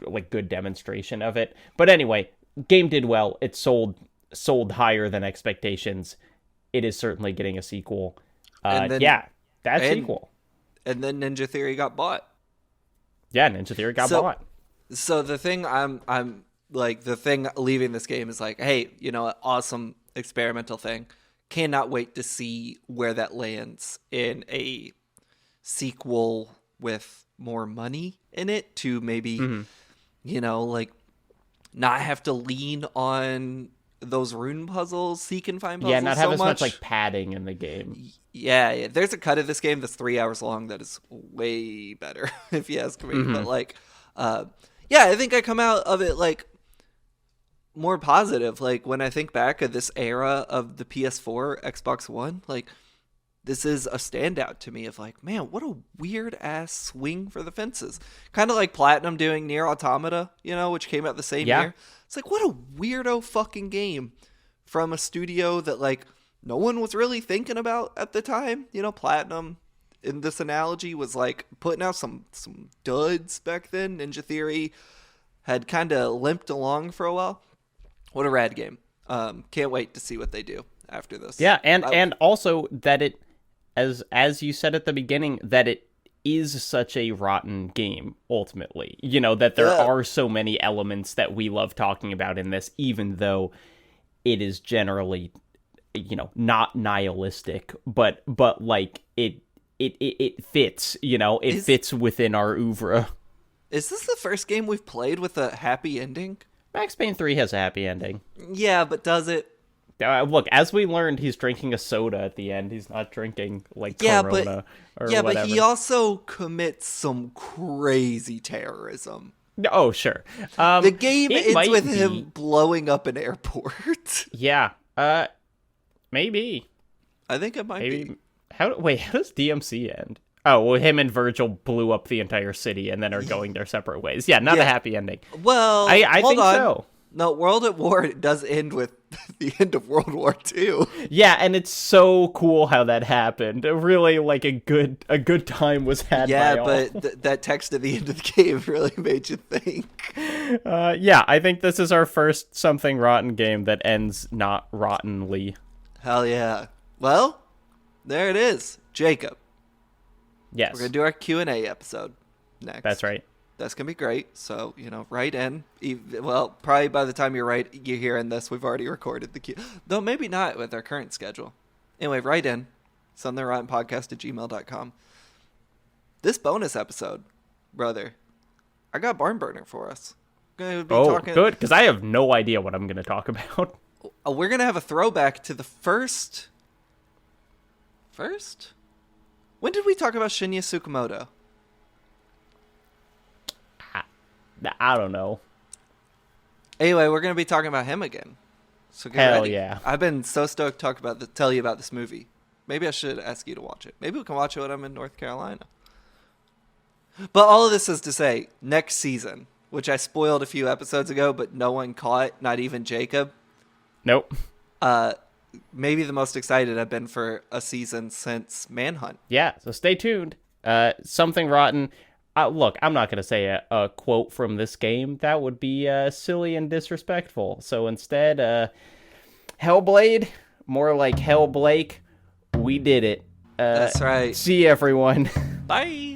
like good demonstration of it. But anyway, game did well. It sold higher than expectations. It is certainly getting a sequel. Sequel. And then Ninja Theory got bought. Yeah, Ninja Theory got bought. So the thing I'm like, the thing leaving this game is like, hey, an awesome experimental thing. Cannot wait to see where that lands in a sequel with more money in it to maybe, like not have to lean on those rune puzzles, seek and find puzzles. Yeah, not have as much like padding in the game. Yeah, there's a cut of this game that's 3 hours long that is way better, if you ask me. But like, I think I come out of it like more positive. Like when I think back of this era of the PS4, Xbox One, like this is a standout to me of like, man, what a weird ass swing for the fences. Kind of like Platinum doing Nier Automata, which came out the same year. It's like, what a weirdo fucking game from a studio that like no one was really thinking about at the time. Platinum in this analogy was like putting out some duds back then. Ninja Theory had kind of limped along for a while. What a rad game. Can't wait to see what they do after this. Yeah, and also that it, as you said at the beginning, that it is such a rotten game, ultimately. That there are so many elements that we love talking about in this, even though it is generally, not nihilistic, but like it fits, it fits within our oeuvre. Is this the first game we've played with a happy ending? Max Payne 3 has a happy ending. Yeah, but does it? Look, as we learned, he's drinking a soda at the end. He's not drinking, like, Corona or whatever. But he also commits some crazy terrorism. Oh, sure. The game ends with him blowing up an airport. Yeah. Maybe. I think it might be. How does DMC end? Oh, well, him and Virgil blew up the entire city and then are going their separate ways. Yeah, not a happy ending. Well, I think so. No, World at War does end with the end of World War II. Yeah, and it's so cool how that happened. Really, like a good time was had by all. But that text at the end of the game really made you think. Yeah, I think this is our first Something Rotten game that ends not rottenly. Hell yeah. Well, there it is. Jacob. Yes. We're going to do our Q&A episode next. That's right. That's going to be great. So, write in. Well, probably by the time you're hearing this, we've already recorded the Q. Though maybe not with our current schedule. Anyway, write in. somethingrottenpodcast@gmail.com. This bonus episode, brother, I got Barn Burner for us. Good, because I have no idea what I'm going to talk about. We're going to have a throwback to the first? When did we talk about Shinya Tsukamoto? I don't know. Anyway, we're going to be talking about him again. So get Hell ready. yeah. I've been so stoked to tell you about this movie. Maybe I should ask you to watch it. Maybe we can watch it when I'm in North Carolina. But all of this is to say, next season, which I spoiled a few episodes ago, but no one caught, not even Jacob. Nope. Maybe the most excited I've been for a season since Manhunt. Yeah, so stay tuned. Something Rotten. Look, I'm not going to say a quote from this game. That would be silly and disrespectful. So instead, Hellblade, more like Hell Blake. We did it. That's right. See everyone. Bye.